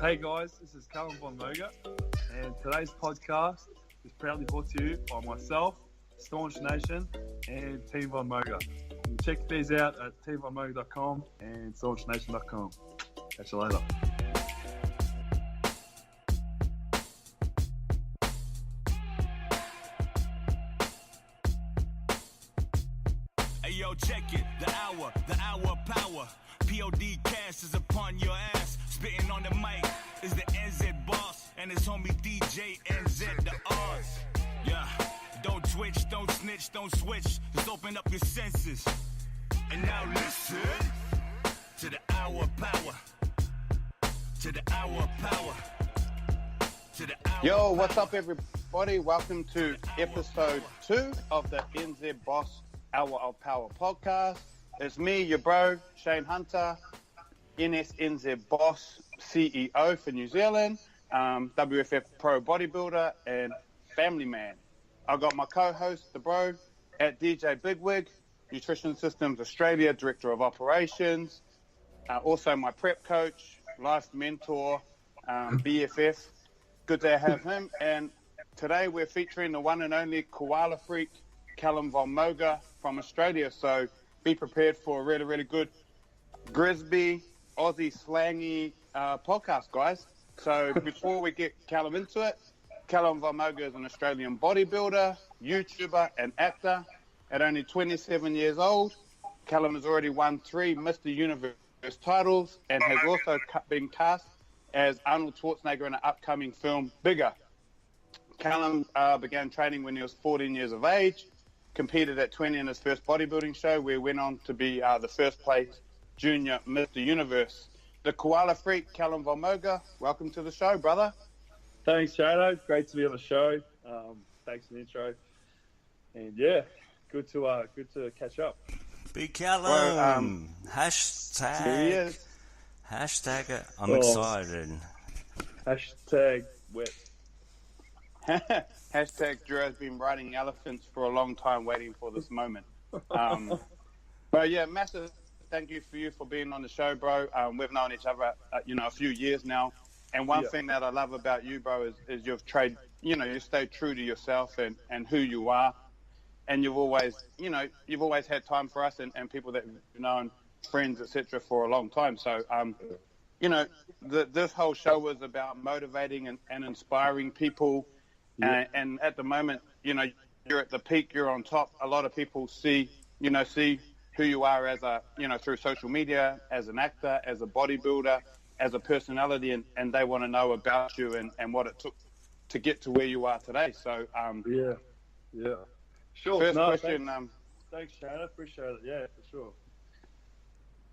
Hey guys, this is Calum Von Moger, and today's podcast is proudly brought to you by myself, Staunch Nation, and Team Von Moger. You can check these out at teamvonmoger.com and staunchnation.com. Catch you later. Hey yo, check it, the hour of power. POD cast is upon your ass. Spitting on the mic is the NZ boss and his homie DJ NZ the odds. Yeah, don't twitch, don't snitch, don't switch. Just open up your senses. And now listen to the hour of power. To the hour of power. To the hour. Yo, what's up everybody? Welcome to episode 2 of the NZ Boss Hour of Power podcast. It's me, your bro, Shane Hunter, NSNZ Boss CEO for New Zealand, WFF Pro Bodybuilder, and Family Man. I've got my co-host, the bro, at DJ Bigwig, Nutrition Systems Australia, Director of Operations, also my prep coach, life mentor, BFF. Good to have him. And today we're featuring the one and only koala freak, Calum Von Moger from Australia. So be prepared for a really, really good Grisby, Aussie slangy podcast, guys. So before we get Calum into it, Calum Von Moger is an Australian bodybuilder, YouTuber, and actor. At only 27 years old, Calum has already won 3 Mr. Universe titles and has also been cast as Arnold Schwarzenegger in an upcoming film, Bigger. Calum began training when he was 14 years of age, competed at 20 in his first bodybuilding show, where he went on to be the first place junior Mr. Universe. The koala freak, Calum Von Moger, welcome to the show, brother. Thanks, Shado. Great to be on the show. Thanks for the intro. And yeah, good to catch up. Big Calum. Well, hashtag. Here he is. Hashtag it. I'm excited. Hashtag wet. Hashtag Drew has been riding elephants for a long time waiting for this moment. But yeah, massive thank you for being on the show, bro. We've known each other, a few years now. And one thing that I love about you, bro, is you stay true to yourself and who you are. And you've always had time for us and people that you've known, friends, etc., for a long time. So, this whole show was about motivating and inspiring people. Yeah. And at the moment, you're at the peak, you're on top. A lot of people see who you are as through social media, as an actor, as a bodybuilder, as a personality, and they want to know about you and what it took to get to where you are today. So, yeah. Sure. First question. Thanks, Shane. I appreciate it. Yeah, for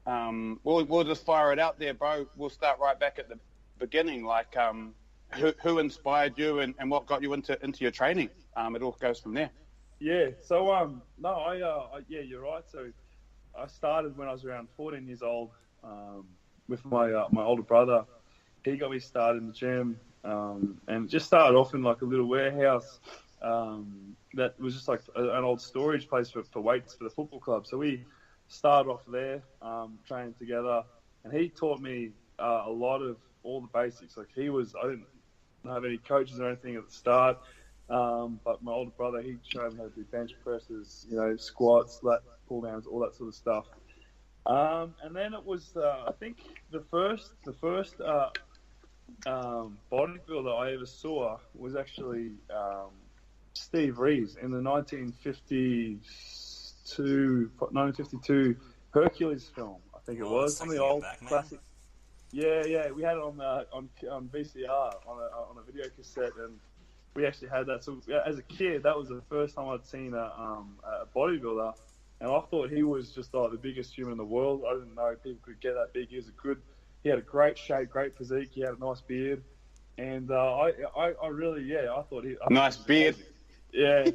sure. We'll just fire it out there, bro. We'll start right back at the beginning. Like, who inspired you and what got you into your training? It all goes from there. Yeah. So you're right. So I started when I was around 14 years old with my older brother. He got me started in the gym and just started off in like a little warehouse that was just like an old storage place for weights for the football club. So we started off there, training together, and he taught me a lot of all the basics. Like I didn't have any coaches or anything at the start, but my older brother, he showed me how to do bench presses, squats, lat pull downs, all that sort of stuff. And then it was, I think the first bodybuilder I ever saw was actually Steve Reeves in the 1952 Hercules film. I think it was on the old classic. Yeah, we had it on VCR on a video cassette, and we actually had that. So as a kid, that was the first time I'd seen a bodybuilder, and I thought he was just like the biggest human in the world. I didn't know people could get that big. He had a great shape, great physique. He had a nice beard, and I thought he nice beard. Yeah.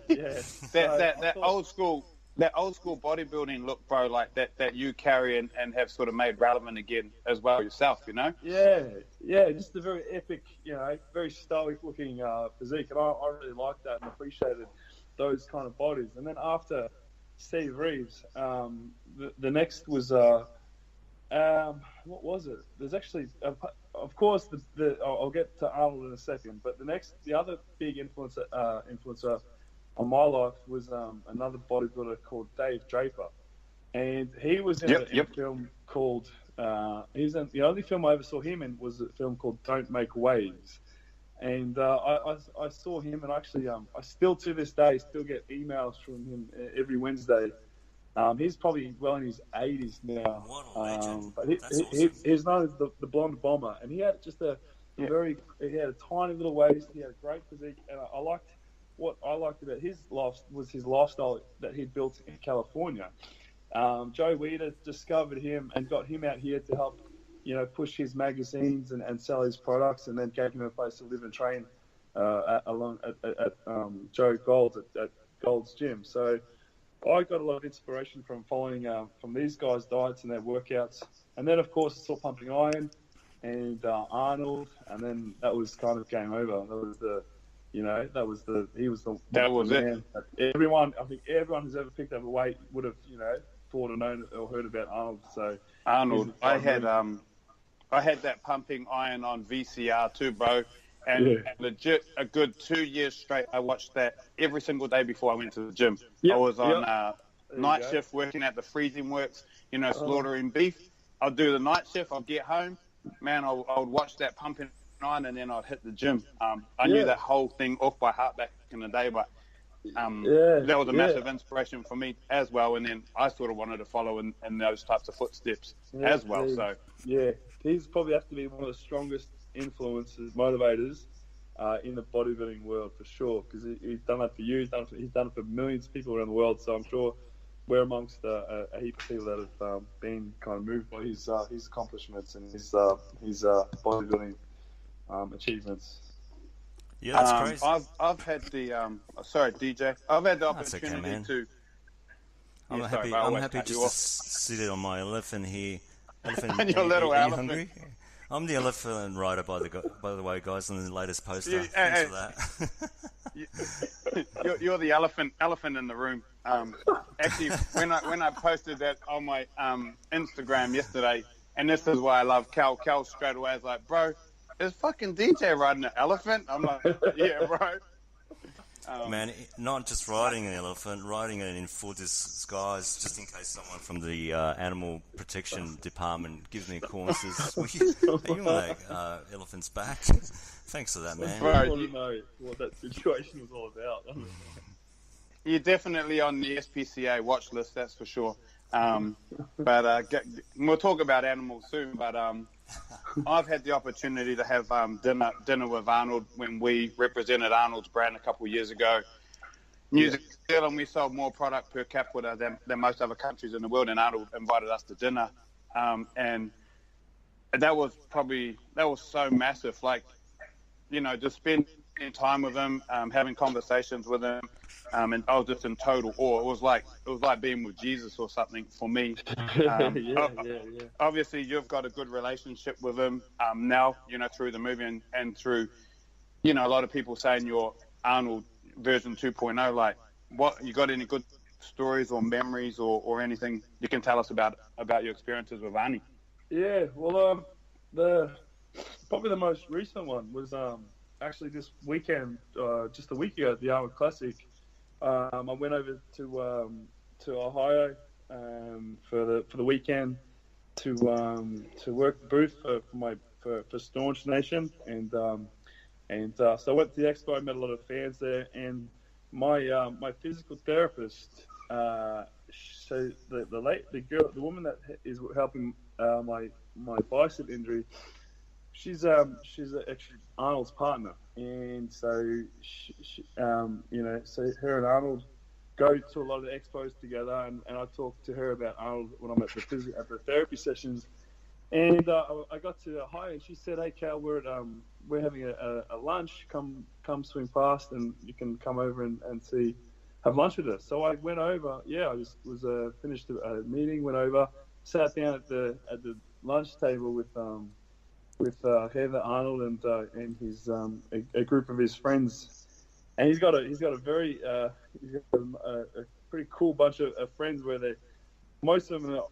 that old school bodybuilding look, bro, like that you carry and have sort of made relevant again as well yourself, Yeah, just a very epic, very stoic looking physique, and I really liked that and appreciated those kind of bodies. And then after Steve Reeves, the next was What was it? There's actually, of course, I'll get to Arnold in a second, but the other big influencer on my life was another bodybuilder called Dave Draper, and he was in a film called. The only film I ever saw him in was a film called Don't Make Waves, and I saw him, and actually I still to this day still get emails from him every Wednesday. He's probably well in his 80s now. What a legend. But That's awesome. he's known as the Blonde Bomber, and he had just he had a tiny little waist. He had a great physique, and what I liked about his lifestyle that he'd built in California. Joe Weider discovered him and got him out here to help, push his magazines and sell his products, and then gave him a place to live and train along at Joe Gold's at Gold's Gym. So I got a lot of inspiration from following from these guys' diets and their workouts, and then of course I saw Pumping Iron and Arnold, and then that was kind of game over. That was man. Everyone, I think everyone who's ever picked up a weight would have thought or known or heard about Arnold. So Arnold, I had that Pumping Iron on VCR too, bro. And legit, a good 2 years straight, I watched that every single day before I went to the gym. Yep, I was on night shift working at the freezing works, slaughtering beef. I'd do the night shift, I'd get home, man, I would watch that Pumping Iron, and then I'd hit the gym. I knew that whole thing off by heart back in the day, but that was a massive inspiration for me as well. And then I sort of wanted to follow in those types of footsteps as well. So he's probably have to be one of the strongest influences, motivators in the bodybuilding world for sure, because he's done that for you, he's done it for millions of people around the world. So I'm sure we're amongst a heap of people that have been kind of moved by his accomplishments and his bodybuilding achievements. Yeah, that's crazy. I've had the sorry, DJ. I've had the opportunity to. I'm happy just to sit on my elephant here. And your little elephant. Hungry? I'm the elephant rider, by the way, guys, on the latest poster. Thanks for that. You're the elephant in the room. Actually, when I posted that on my Instagram yesterday, and this is why I love Cal straight away. I was like, bro, is fucking DJ riding an elephant? I'm like, yeah, bro. Man, not just riding an elephant, riding it in full disguise, just in case someone from the animal protection department gives me a call and says, are you on that elephant's back? Thanks for that, man. I want to know what that situation was all about. You're definitely on the SPCA watch list, that's for sure. But we'll talk about animals soon, but I've had the opportunity to have dinner with Arnold when we represented Arnold's brand a couple of years ago. New Zealand, we sold more product per capita than most other countries in the world, and Arnold invited us to dinner. And that was so massive. Like, just spending time with him, having conversations with him, and I was just in total awe. It was like being with Jesus or something for me. Obviously, you've got a good relationship with him now, through the movie and through, a lot of people saying you're Arnold version 2.0. Like, what, you got any good stories or memories or anything you can tell us about your experiences with Arnie? Yeah, well, probably the most recent one was actually this weekend, just a week ago at the Arnold Classic. I went over to Ohio for the weekend to work the booth for Staunch Nation, and so I went to the expo. I met a lot of fans there, and my physical therapist, so the woman that is helping my bicep injury, she's actually Arnold's partner, and so so her and Arnold go to a lot of the expos together, and I talk to her about Arnold when I'm at the therapy sessions, and I got to Ohio, and she said, "Hey Cal, we're having a lunch. Come swing past, and you can come over and have lunch with us." So I went over. I just was finished a meeting, went over, sat down at the lunch table with Heather Arnold and his a group of his friends, and he's got a pretty cool bunch of friends where most of them are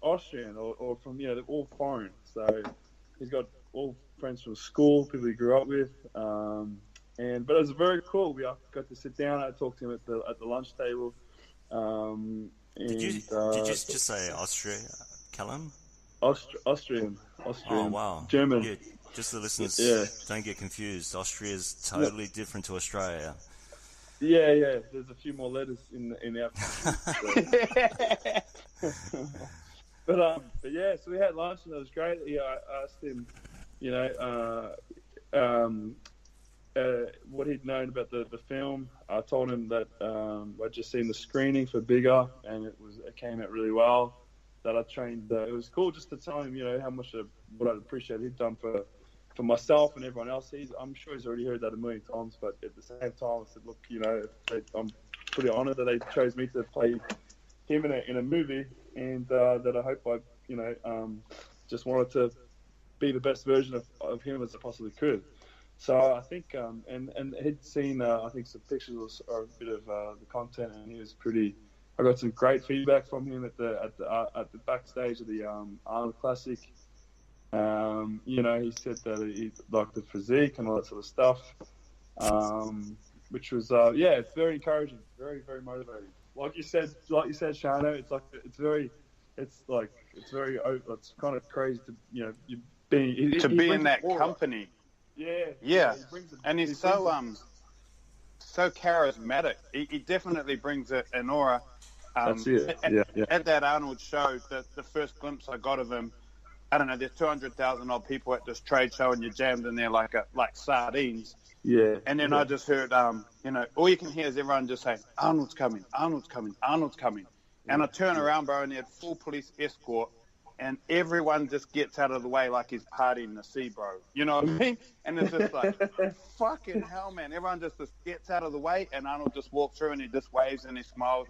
Austrian or from, they're all foreign. So he's got all friends from school, people he grew up with. But it was very cool. We got to sit down. I talked to him at the lunch table. Did you just say Austria, Calum? Austrian. Oh, wow. German. Yeah, just the listeners don't get confused. Austria is totally different to Australia. Yeah. There's a few more letters in our country. But yeah, so we had lunch and it was great. I asked him, what he'd known about the film. I told him that I'd just seen the screening for Bigger and it came out really well. That I trained. It was cool just to tell him, how much what I'd appreciate he'd done for myself and everyone else. I'm sure he's already heard that a million times, but at the same time, I said, look, I'm pretty honoured that they chose me to play him in a movie, and that I hope I, just wanted to be the best version of him as I possibly could. So I think, and he'd seen, I think, some pictures or a bit of the content, and he was pretty. I got some great feedback from him at the backstage of the Arnold Classic. He said that he liked the physique and all that sort of stuff, which was it's very encouraging, very, very motivating. Like you said, Shano, it's kind of crazy to be in that company. Yeah. And he's so charismatic. He definitely brings an aura. That's it. At that Arnold show, the first glimpse I got of him, I don't know, there's 200,000 odd people at this trade show, and you're jammed in there like sardines. Yeah. And then I just heard, all you can hear is everyone just saying, Arnold's coming, Arnold's coming, Arnold's coming. And I turn around, bro, and he had full police escort, and everyone just gets out of the way like he's partying the sea, bro. You know what I mean? And it's just like, fucking hell, man. Everyone just gets out of the way, and Arnold just walks through, and he just waves, and he smiles,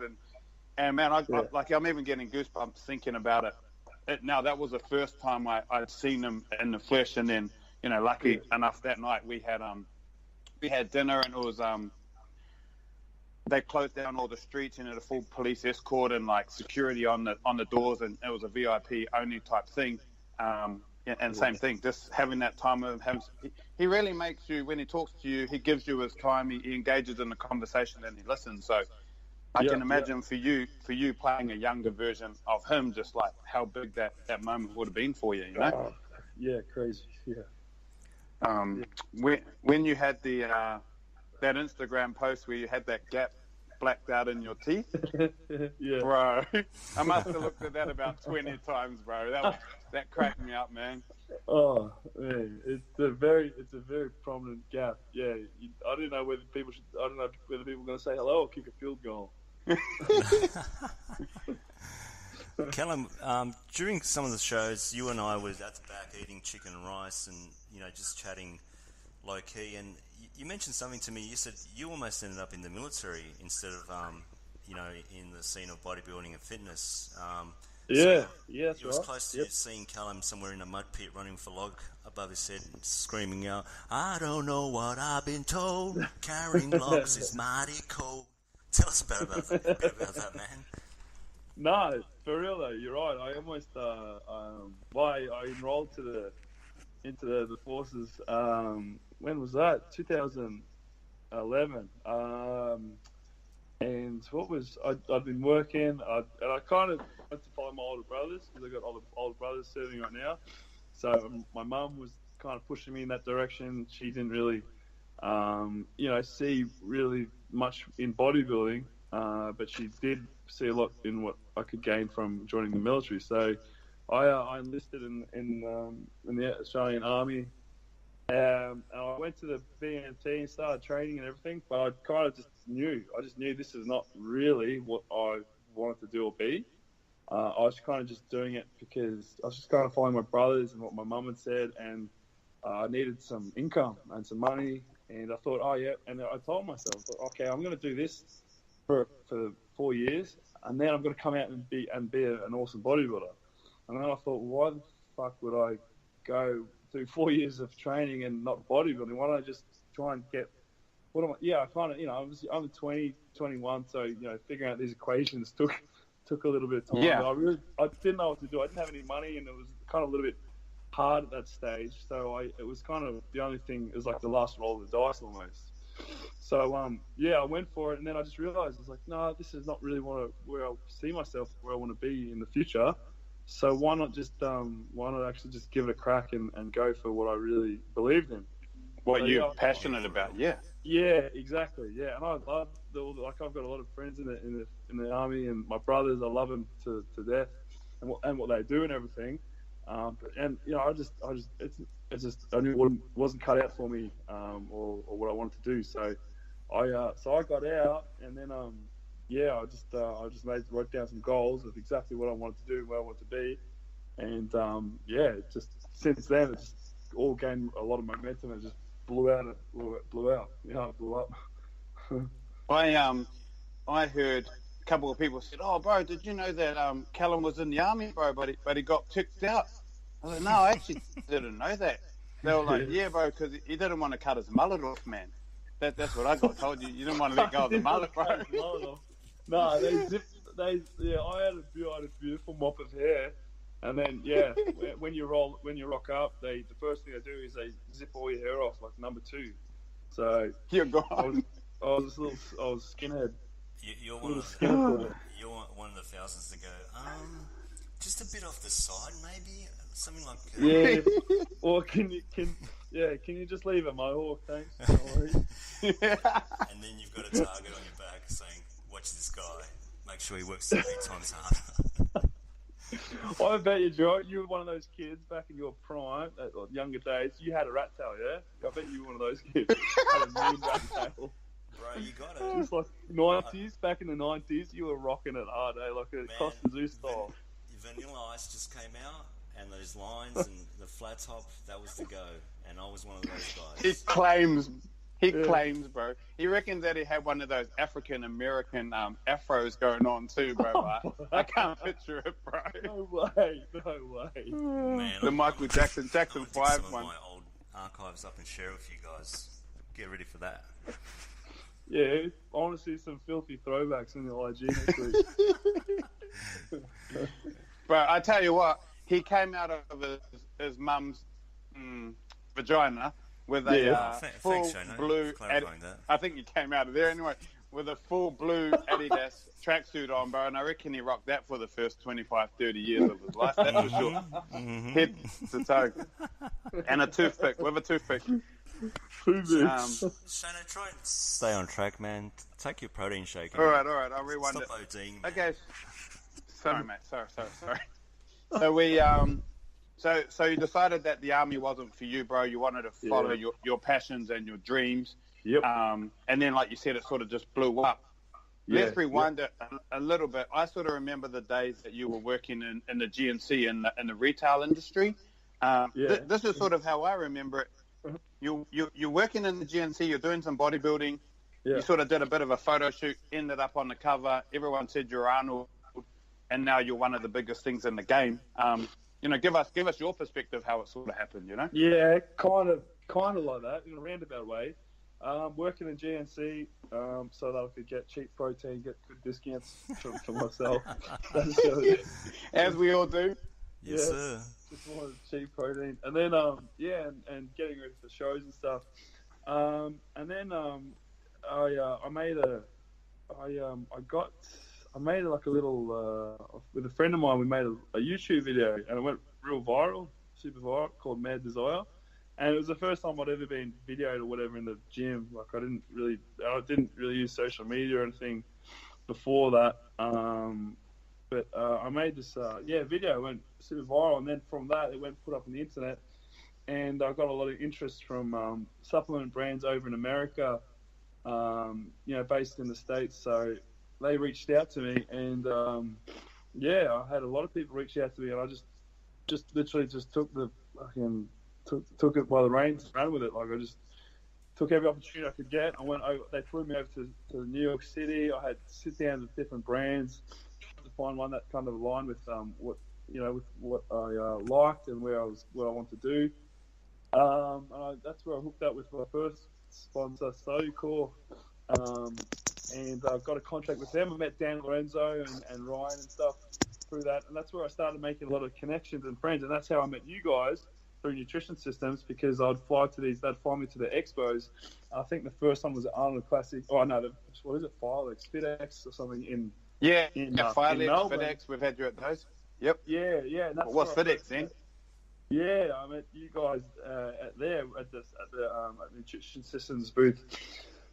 and man, I'm even getting goosebumps thinking about it. Now, that was the first time I'd seen him in the flesh, and then, lucky enough that night we had dinner, and it was they closed down all the streets and had a full police escort and like security on the doors, and it was a VIP only type thing. And same thing, just having that time with him. He really makes you, when he talks to you, he gives you his time. He engages in the conversation and he listens. So I can imagine for you playing a younger version of him, just like how big that moment would have been for you, Yeah, crazy. Yeah. When you had that Instagram post where you had that gap blacked out in your teeth, yeah, bro, I must have looked at that about 20 times, bro. That cracked me up, man. Oh man, it's a very prominent gap. Yeah, I don't know whether people were going to say hello or kick a field goal. Calum, during some of the shows, you and I was at the back eating chicken and rice and, just chatting low-key, and you mentioned something to me. You said you almost ended up in the military instead of, in the scene of bodybuilding and fitness. That's it was close to seeing Calum somewhere in a mud pit running with a log above his head and screaming out, I don't know what I've been told, carrying logs is mighty cold. Tell us a bit about that, man. No, for real though, you're right. I almost I enrolled into the forces. When was that? 2011. And what was I'd been working, and I kind of went to follow my older brothers because I got older brothers serving right now. So my mum was kind of pushing me in that direction. She didn't really, see really much in bodybuilding, but she did see a lot in what I could gain from joining the military. So I enlisted in the Australian Army. And I went to the BMT and started training and everything, but I kind of just knew this is not really what I wanted to do or be. I was kind of just doing it because I was just kind of following my brothers and what my mum had said, and I needed some income and some money, and I thought, and I told myself, okay, I'm going to do this for 4 years, and then I'm going to come out and be an awesome bodybuilder. And then I thought, why the fuck would I go through 4 years of training and not bodybuilding? Why don't I just try and get I'm 20, 21, so figuring out these equations took took a little bit of time. Yeah. I didn't know what to do. I didn't have any money, and it was kind of a little bit hard at that stage. So it was kind of the only thing. It was like the last roll of the dice almost. So I went for it, and then I just realized it's like, no, this is not really where I see myself, where I want to be in the future. So why not actually just give it a crack and go for what I really believed in, what you're passionate about. Yeah. Yeah, exactly. Yeah, and I've got a lot of friends in the army, and my brothers, I love them to death, and what they do and everything. And I knew it wasn't cut out for me, or what I wanted to do. So I got out, and then I just wrote down some goals of exactly what I wanted to do, where I wanted to be, and just since then it just all gained a lot of momentum and just blew out. It blew up. I heard a couple of people said, "Oh, bro, did you know that Calum was in the army, bro, but he got kicked out?" I was like, "No, I actually didn't know that." They were like, "Yeah, bro, because he didn't want to cut his mullet off, man." That's what I got told. You didn't want to let go of the mullet, bro. No, I had a beautiful mop of hair, and then when you rock up, the first thing they do is they zip all your hair off like number 2. So you're gone. I was skinhead. You're one of the thousands to go. Just a bit off the side, maybe something like. Yeah. Or can you just leave a mohawk, thanks? No worries. And then you've got a target on your back saying, "Watch this guy. Make sure he works 8 times harder." I bet you were one of those kids back in your prime, at younger days. You had a rat tail, yeah? I bet you were one of those kids. Had a mean rat tail. Bro, you got it. Just like 90s, back in the 90s, you were rocking it hard, like a Costa Zoo style. Vanilla Ice just came out, and those lines and the flat top, that was the go. And I was one of those guys. He claims, bro. He reckons that he had one of those African American afros going on too, bro. I can't picture it, bro. No way. Man, the Michael Jackson 5 some one. of my old archives up and share with you guys. Get ready for that. Yeah, I want to see some filthy throwbacks in the IG next week. But I tell you what, he came out of his mum's vagina with a full blue. I think he came out of there anyway with a full blue Adidas tracksuit on, bro. And I reckon he rocked that for the first 25, 30 years of his life. That's for sure. Head to toe, and a toothpick. Shana, try and stay on track, man. Take your protein shake. All right. I'll rewind it. Stop ODing, man. Okay. Sorry, mate. Sorry. So so you decided that the army wasn't for you, bro. You wanted to follow your passions and your dreams. Yep. And then, like you said, it sort of just blew up. Yeah, Let's rewind it a little bit. I sort of remember the days that you were working in the GNC in the retail industry. This is sort of how I remember it. You're working in the GNC. You're doing some bodybuilding. Yeah. You sort of did a bit of a photo shoot. Ended up on the cover. Everyone said you're Arnold, and now you're one of the biggest things in the game. Give us your perspective how it sort of happened. Yeah, kind of like that in a roundabout way. Working in GNC so that I could get cheap protein, get good discounts for myself. As we all do. Yes, sir. Just wanted cheap protein, and then and getting ready for shows and stuff. And then I made like a little with a friend of mine. We made a YouTube video, and it went real viral, super viral, called Mad Desire. And it was the first time I'd ever been videoed or whatever in the gym. Like I didn't really use social media or anything before that. But I made this video, went super viral, and then from that it went put up on the internet, and I got a lot of interest from supplement brands over in America, based in the States. So they reached out to me, and I had a lot of people reach out to me, and I just literally just took the fucking took it by the reins and ran with it. Like I just took every opportunity I could get. I went over. They flew me over to New York City. I had sit downs with different brands to find one that kind of aligned with what I liked and what I wanted to do. That's where I hooked up with my first sponsor, SoCore. and I got a contract with them. I met Dan Lorenzo and Ryan and stuff through that, and that's where I started making a lot of connections and friends, and that's how I met you guys through Nutrition Systems, because I'd fly to these, they'd fly me to the expos. I think the first one was at Arnold Classic. Oh no, what is it, Firex, FitX or something in Firex, in Melbourne. FitX. We've had you at those. Yep. Yeah. And that's what's FitX then? Yeah, I met you guys at the Nutrition Systems booth.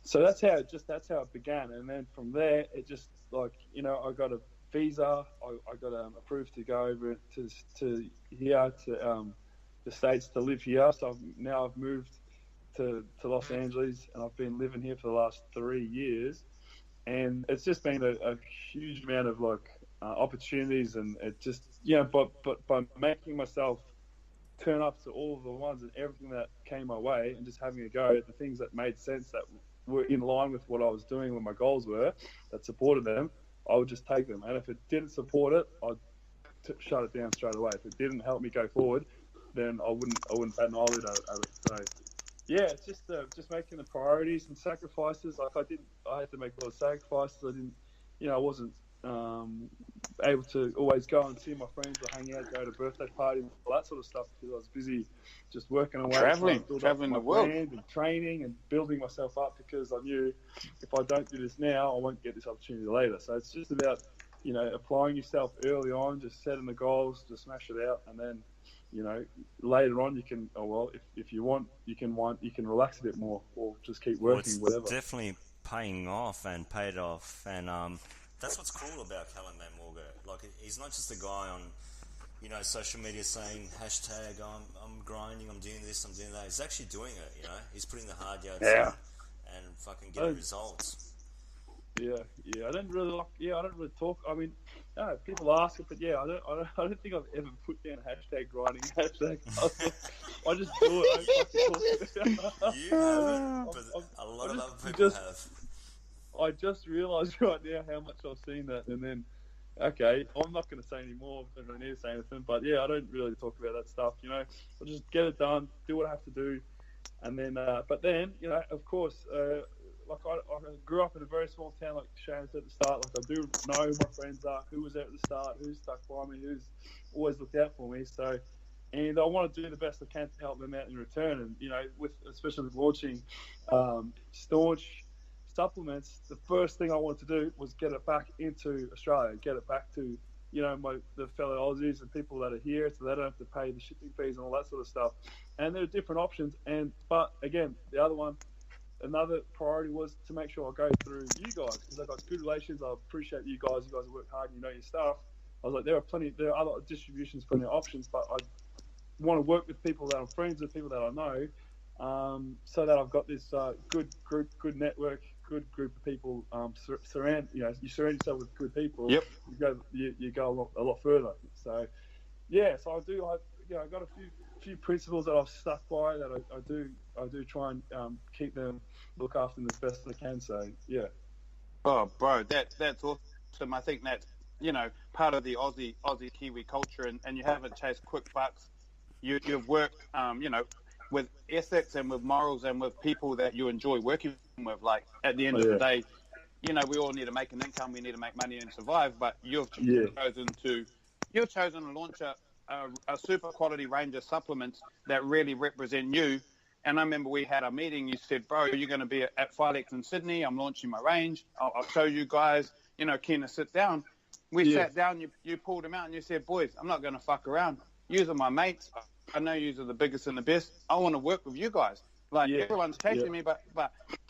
So that's how it began, and then from there it just I got a visa. I got approved to go over to here to the States to live here. So I've moved to Los Angeles, and I've been living here for the last 3 years, and it's just been a huge amount of opportunities, and it just but by making myself turn up to all of the ones and everything that came my way, and just having a go at the things that made sense, that were in line with what I was doing, what my goals were, that supported them, I would just take them. And if it didn't support it, I'd shut it down straight away. If it didn't help me go forward, then I wouldn't bat an eyelid at it. So yeah, it's just making the priorities and sacrifices. I had to make a lot of sacrifices. I wasn't able to always go and see my friends or hang out, go to birthday parties, all that sort of stuff, because I was busy just working away, traveling the world, and training and building myself up, because I knew if I don't do this now, I won't get this opportunity later. So it's just about applying yourself early on, just setting the goals, just smash it out, and then later on you can if you want you can relax a bit more, or just keep working, whatever. It's definitely paying off and paid off, and that's what's cool about Calum Von Moger. Like, he's not just a guy on, social media saying hashtag I'm grinding, I'm doing this, I'm doing that. He's actually doing it. He's putting the hard yards in and fucking getting results. Yeah. I don't really talk. I mean, people ask it, but I don't think I've ever put down hashtag grinding, hashtag hustle. I just do it. I don't fucking talk about it. You haven't, but a lot of other people have. I just realised right now how much I've seen that, and then, okay, I'm not going to say any more. I don't need to say anything, but I don't really talk about that stuff. I'll just get it done, do what I have to do, and then. But then, of course, I grew up in a very small town, like Shane said at the start. Like, I do know who my friends are, who was there at the start, who's stuck by me, who's always looked out for me. So, and I want to do the best I can to help them out in return. And especially with launching Staunch supplements, the first thing I wanted to do was get it back into Australia, get it back to the fellow Aussies and people that are here, so they don't have to pay the shipping fees and all that sort of stuff. And there are different options, but again, another priority was to make sure I go through you guys, because I've got good relations. I appreciate you guys work hard and you know your stuff. I was like, there are other distributions, plenty of options, but I want to work with people that I'm friends with, people that I know, so that I've got this good group, good network, good group of people. You surround yourself with good people. Yep. You go a lot further. So so I do. I got a few principles that I've stuck by, that I do try and keep them, look after them as best I can. So yeah. Oh, bro, that's awesome. I think that's part of the Aussie Kiwi culture, and you haven't chased quick bucks. You've worked with ethics and with morals and with people that you enjoy working with. Like, at the end of the day, we all need to make an income, we need to make money and survive, but you've chosen to launch a super quality range of supplements that really represent you. And I remember we had a meeting. You said, bro, you're going to be at Filex in Sydney. I'm launching my range. I'll show you guys, keen to sit down. We sat down, you pulled them out, and you said, boys, I'm not going to fuck around. Yous are my mates. I know yous are the biggest and the best. I want to work with you guys. Everyone's chasing me, but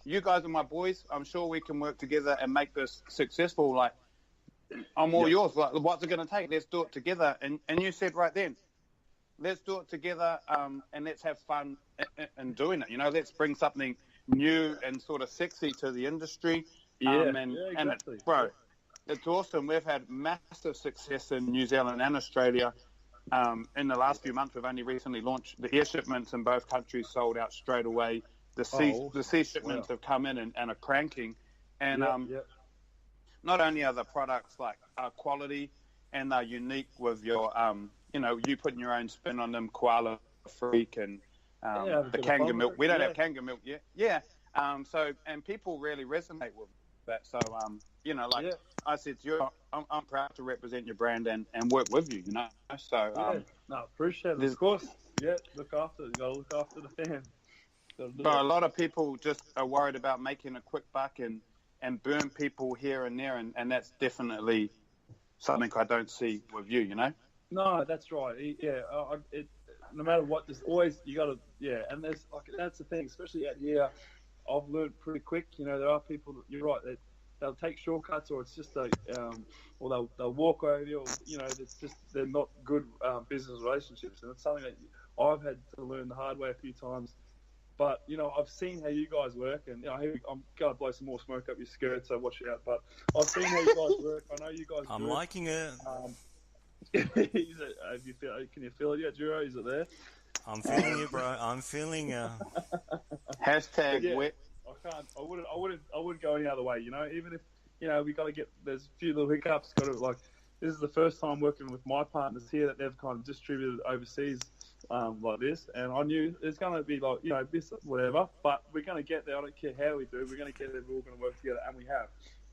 you guys are my boys. I'm sure we can work together and make this successful. Like, I'm all yours. Like, what's it going to take? Let's do it together. And you said right then, let's do it together, and let's have fun in doing it. Let's bring something new and sort of sexy to the industry. Exactly. And it's awesome. We've had massive success in New Zealand and Australia. In the last few months, we've only recently launched the air shipments in both countries, sold out straight away. The sea shipments have come in and are cranking. And not only are the products quality and they're unique with your, you putting your own spin on them, Koala Freak and the Kangaroo milk. We don't have Kangaroo milk yet. Yeah. And people really resonate with them. that. So, you know, like Yeah. I said to you, I'm proud to represent your brand and work with you, you know. So, No, appreciate it. Of course. Yeah, look after it. You got to look after the fans. but a lot of people just are worried about making a quick buck and burn people here and there, and that's definitely something I don't see with you, you know. No, that's right. Yeah, no matter what, there's always you got to and there's like that's the thing, especially out here. I've learned pretty quick. You know, there are people that you're right that they'll take shortcuts, or it's just or they'll walk over you, or you know, it's just they're not good business relationships, and it's something that I've had to learn the hard way a few times. But you know, I've seen how you guys work, and you know, I'm gonna blow some more smoke up your skirt, so watch out. But I've seen how you guys work. I know you guys. I'm liking it. Can you feel it yet, Juro? Is it there? I'm feeling you, bro. I'm feeling Hashtag wet. I wouldn't go any other way. You know, even if you know we got to get there's a few little hiccups. Got to like this is the first time working with my partners here that they've kind of distributed overseas like this, and I knew it's going to be like you know this whatever, but we're going to get there. I don't care how we do. We're going to get there. We're all going to work together, and we have.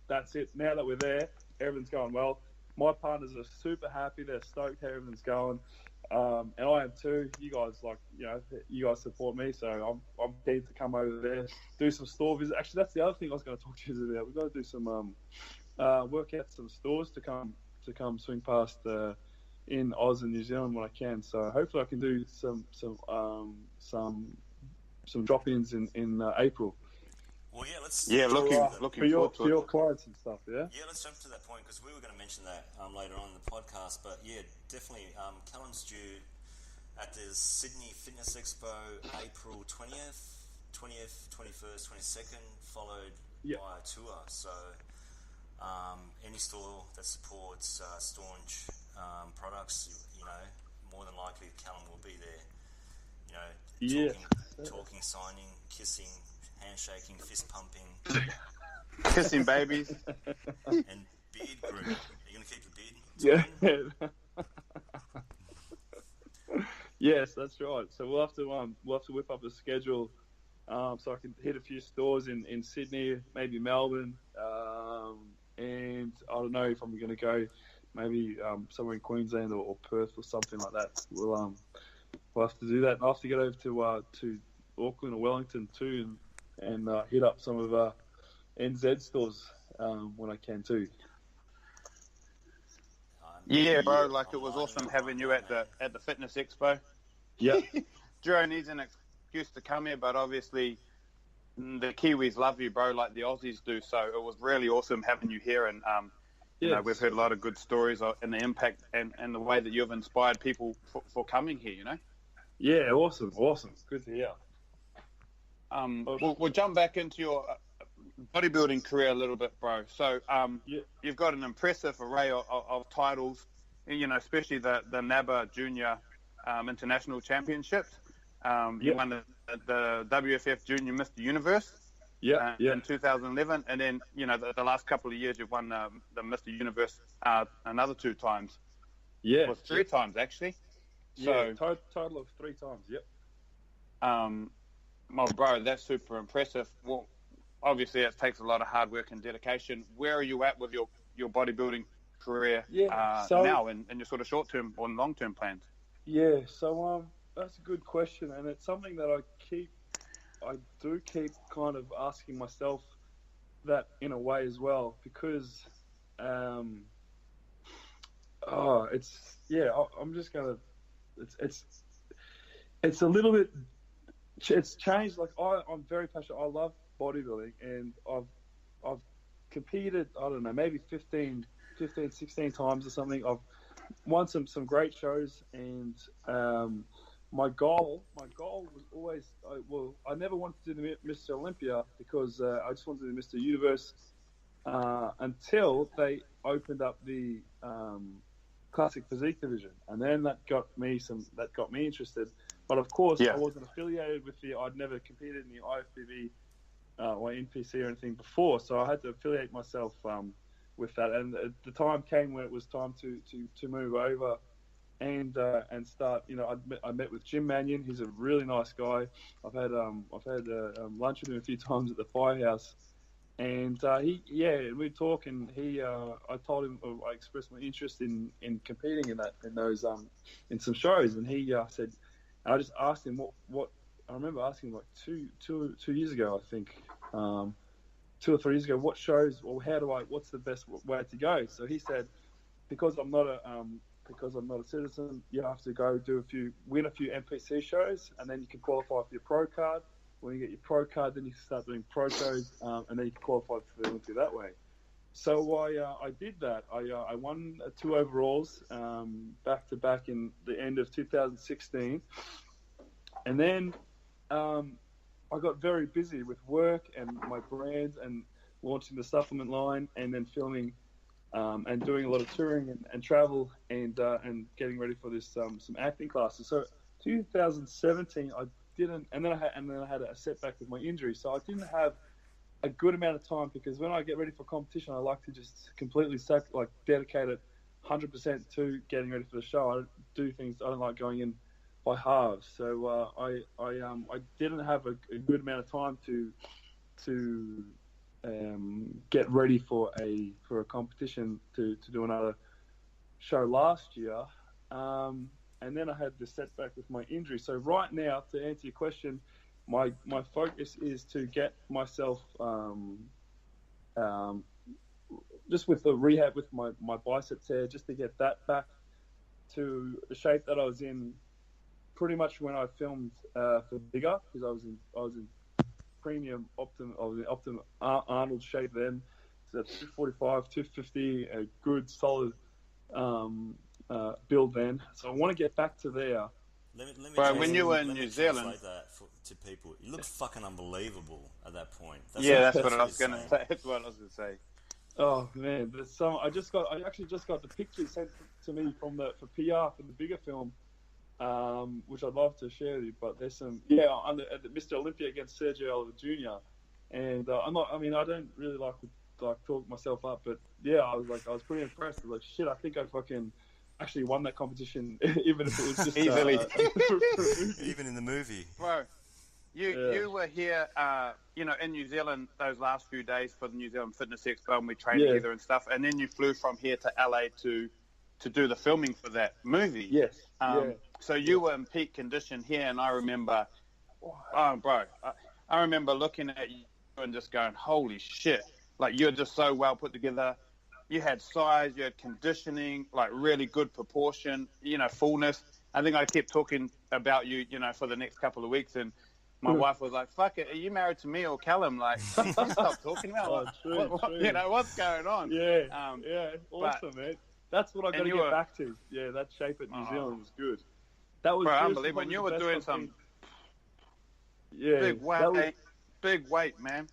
That's it. Now that we're there, everything's going well. My partners are super happy. They're stoked how everything's going. And I am too. You guys you guys support me, so I'm keen to come over there, do some store visits. Actually, that's the other thing I was going to talk to you about. We've got to do some work out some stores to come swing past in Oz and New Zealand when I can. So hopefully I can do some drop-ins in April. well, yeah. Looking for forward to your clients and stuff. Yeah. Yeah, let's jump to that point because we were going to mention that later on in the podcast. But yeah, definitely, Calum's due at the Sydney Fitness Expo, April 20th, 21st, 22nd, followed by a tour. So any store that supports Staunch products, you know, more than likely Calum will be there. You know, talking, signing, kissing, handshaking, fist pumping, kissing babies, and beard grooming. Are you going to keep the beard? Yeah. Yes, that's right. So we'll have to whip up a schedule so I can hit a few stores in Sydney, maybe Melbourne, and I don't know if I'm going to go maybe somewhere in Queensland or Perth or something like that. We'll have to do that. I'll have to get over to Auckland or Wellington too, and hit up some of NZ stores when I can too. Yeah, bro. Like it was awesome having you at the Fitness Expo. Yeah. Juro needs an excuse to come here, but obviously the Kiwis love you, bro, like the Aussies do. So it was really awesome having you here, and you know, we've heard a lot of good stories and the impact and the way that you've inspired people for coming here. You know. Yeah, awesome. Good to hear. We'll jump back into your bodybuilding career a little bit, bro. So you've got an impressive array of titles, you know, especially the NABA Junior International Championships. You won the WFF Junior Mr. Universe in 2011, and then, you know, the last couple of years you've won the Mr. Universe another 2 times. Yeah. Well, 3 times, actually. So, total of 3 times, yep. Well, bro, that's super impressive. Well, obviously it takes a lot of hard work and dedication. Where are you at with your bodybuilding career now and your sort of short-term or long-term plans? Yeah, so that's a good question, and it's something that I do keep kind of asking myself that in a way as well, because I'm just gonna it's a little bit, it's changed. Like I'm very passionate. I love bodybuilding, and I've competed, I don't know, maybe 15, 16 times or something. I've won some great shows, and my goal was always, I never wanted to do the Mr. Olympia because I just wanted to do Mr. Universe until they opened up the classic physique division, and then that got me interested. But of course, I wasn't affiliated with I'd never competed in the IFBB or NPC or anything before, so I had to affiliate myself with that. And the time came when it was time to move over and start. You know, I met with Jim Mannion. He's a really nice guy. I've had lunch with him a few times at the Firehouse, And we talk, and I told him, I expressed my interest in competing in some shows, and he said, I just asked him what I remember asking him like two years ago, I think, 2 or 3 years ago, what shows or what's the best way to go? So he said, because I'm not a citizen, you have to go win a few NPC shows, and then you can qualify for your pro card. When you get your pro card, then you can start doing pro shows, and then you can qualify for the Olympia that way. So I did that. I won 2 overalls back to back in the end of 2016, and then I got very busy with work and my brands and launching the supplement line, and then filming and doing a lot of touring and travel and getting ready for this some acting classes. So 2017 I didn't, and then I had a setback with my injury, so I didn't have a good amount of time, because when I get ready for competition, I like to just completely dedicate it 100% to getting ready for the show. I don't do things. I don't like going in by halves. So I didn't have a good amount of time to get ready for a competition to do another show last year. And then I had the setback with my injury. So right now, to answer your question, my focus is to get myself just with the rehab with my biceps there, just to get that back to the shape that I was in pretty much when I filmed for Bigger, because I was in premium optimum Arnold shape then. So that's 245, 250, a good solid build then. So I want to get back to there. Let me when you were in New Zealand, translate that to people. You look fucking unbelievable at that point. That's what I was going to say. That's what I was going to say. Oh man, there's some. I actually just got the pictures sent to me for PR for the Bigger film, which I'd love to share with you. But there's some under Mr. Olympia against Sergio Oliver Jr. And I'm not. I mean, I don't really like talk myself up, but yeah, I was pretty impressed. I was like, shit, I think I fucking actually won that competition, even if it was just easily, even in the movie, bro. You were here, in New Zealand those last few days for the New Zealand Fitness Expo, and we trained together and stuff. And then you flew from here to LA to do the filming for that movie. Yes. So you were in peak condition here, and I remember, I remember looking at you and just going, holy shit. Like, you're just so well put together. You had size, you had conditioning, like really good proportion, fullness. I think I kept talking about you, for the next couple of weeks, and my wife was like, fuck it, are you married to me or Calum? Like, stop talking about true. What's going on? Yeah, awesome, man. That's what I got to get back to. Yeah, that shape at New Zealand was good. That was unbelievable. And you were doing some big weight, man.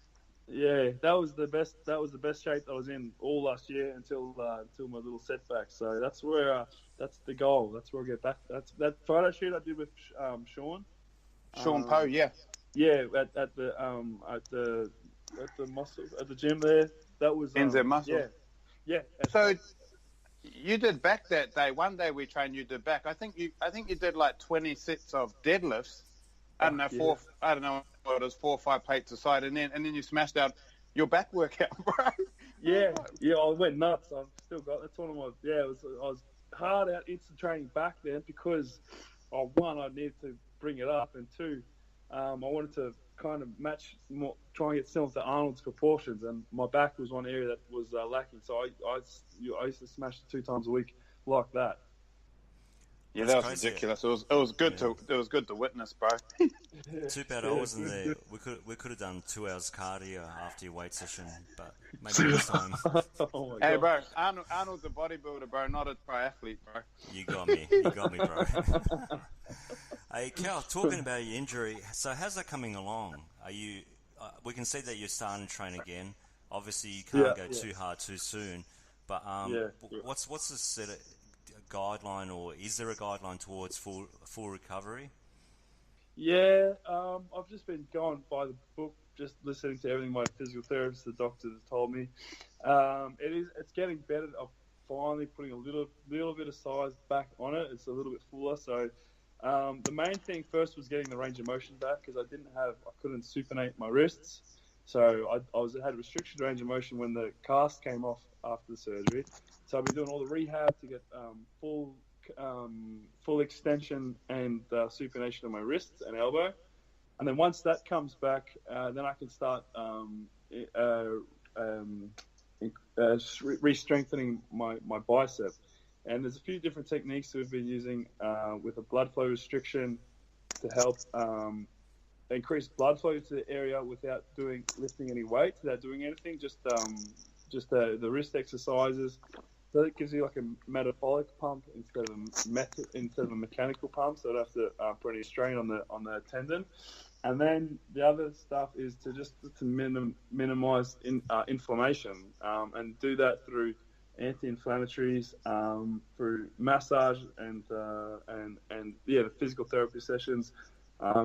Yeah, that was the best shape I was in all last year until my little setback. So that's where that's the goal. That's where I get back. That's that photo shoot I did with Sean Poe. Yeah, at the muscle at the gym there. That was NZ Muscle. Yeah. So you did back that day. One day we trained, you did back. I think you did like 20 sets of deadlifts. I don't know what it was, 4 or 5 plates aside, and then you smashed out your back workout, bro. Yeah, I went nuts. I've still got that's one of my I was hard out instant training back then because one, I needed to bring it up, and two, I wanted to kind of try and get similar to Arnold's proportions, and my back was one area that was lacking. So I used to smash it 2 times a week like that. Yeah, that was ridiculous. It was good to witness, bro. Too bad I wasn't there. We could have done 2 hours cardio after your weight session, but maybe next time. Oh hey, bro, Arnold's a bodybuilder, bro, not a triathlete, bro. You got me, bro. Hey, Cal, talking about your injury, so how's that coming along? Are you? We can see that you're starting to train again. Obviously, you can't go too hard too soon, but what's the set of guideline, or is there a guideline towards full recovery? Yeah, I've just been going by the book, just listening to everything my physical therapist, the doctors have told me. It's getting better. I'm finally putting a little bit of size back on it. It's a little bit fuller. So the main thing first was getting the range of motion back, because I couldn't supinate my wrists. So I had restricted range of motion when the cast came off after the surgery. So I've been doing all the rehab to get full extension and supination of my wrists and elbow. And then once that comes back, then I can start re-strengthening my bicep. And there's a few different techniques that we've been using with a blood flow restriction to help increase blood flow to the area without lifting any weight, without doing anything, just the wrist exercises. So it gives you like a metabolic pump instead of a mechanical pump, so I don't have to put any strain on the tendon. And then the other stuff is to minimize inflammation, and do that through anti-inflammatories, through massage and the physical therapy sessions.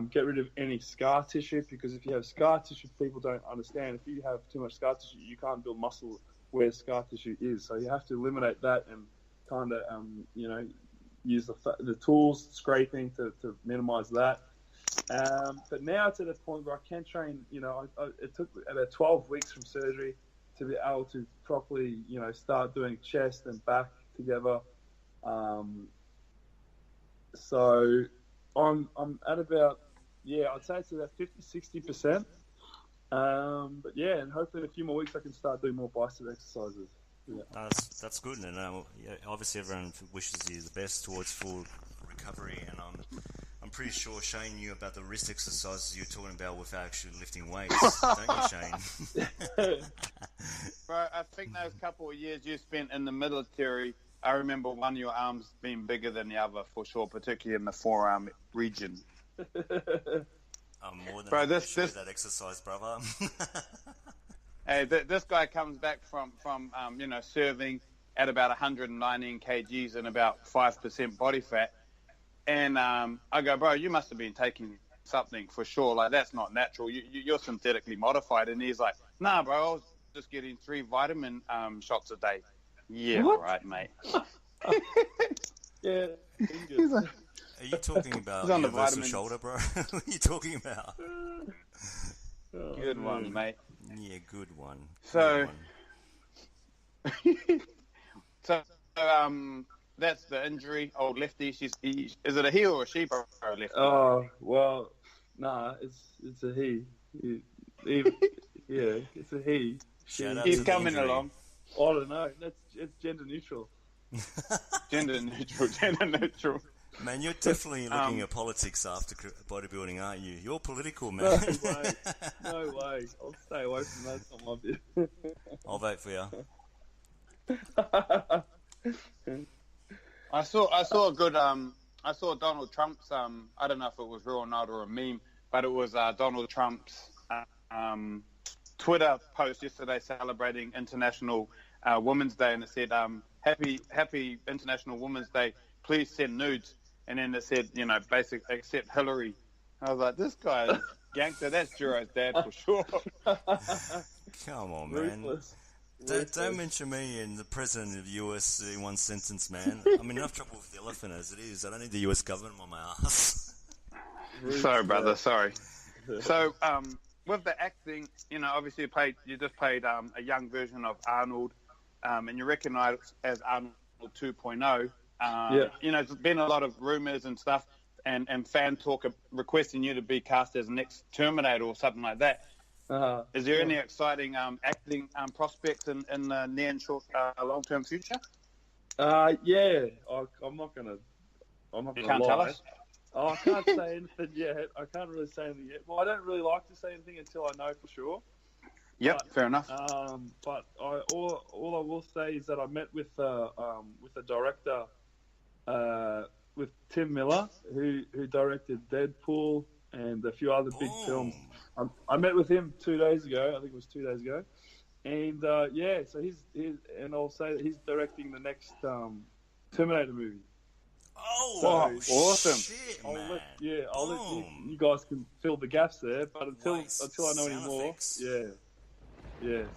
Get rid of any scar tissue, because if you have scar tissue, people don't understand. If you have too much scar tissue, you can't build muscle where scar tissue is. So you have to eliminate that and kind of use the tools, scraping to minimize that. But now it's at a point where I can train. It took about 12 weeks from surgery to be able to properly, start doing chest and back together. So I'm at about, I'd say it's about 50-60%. But and hopefully in a few more weeks I can start doing more bicep exercises. Yeah. That's good, and obviously everyone wishes you the best towards full recovery. And I'm pretty sure Shane knew about the wrist exercises you're talking about without actually lifting weights, don't you, Shane? Bro, I think those couple of years you spent in the military, I remember one of your arms being bigger than the other for sure, particularly in the forearm region. I'm more than happy to show that exercise, brother. Hey, this guy comes back from serving at about 119 kgs and about 5% body fat. And I go, bro, you must have been taking something for sure. Like, that's not natural. You're synthetically modified. And he's like, nah, bro, I was just getting 3 vitamin shots a day. Yeah, what? Right, mate. Yeah. He's like, are you talking about on the universal vitamins. shoulder, bro? What are you talking about? Good one, mate. Yeah, good one. So, good one. so that's the injury. Old lefty. Is it a he or a she, bro? Lefty? Oh, well, nah, it's a he. It's a he. Shout out He's to the coming injury. along. I don't know. It's gender neutral. Gender neutral. Man, you're definitely looking at politics after bodybuilding, aren't you? You're political, man. No way. I'll stay away from that. It's not my bit. I'll vote for you. I saw a good I saw Donald Trump's I don't know if it was real or not or a meme, but it was Donald Trump's Twitter post yesterday celebrating International Women's Day, and it said happy International Women's Day, please send nudes. And then it said, basically, except Hillary. I was like, this guy is gangster. That's Juro's dad for sure. Come on, man. Ruthless. Don't mention me and the president of the US in one sentence, man. I'm in enough trouble with the elephant as it is. I don't need the US government on my ass. Sorry, brother. Sorry. So, with the acting, obviously you just played a young version of Arnold, and you're recognised as Arnold 2.0. There's been a lot of rumours and stuff, and fan talk requesting you to be cast as next Terminator or something like that. Is there any exciting acting prospects in the near and short, long-term future? I'm not gonna. You can't tell us? Oh, I can't say anything yet. I can't really say anything yet. Well, I don't really like to say anything until I know for sure. Yep, fair enough. But all I will say is that I met with the director, with Tim Miller, who directed Deadpool and a few other big films. I met with him 2 days ago. I think it was 2 days ago. And so he's and I'll say that he's directing the next Terminator movie. Oh, awesome! Shit, I'll man. let you guys can fill the gaps there. But until I know any more,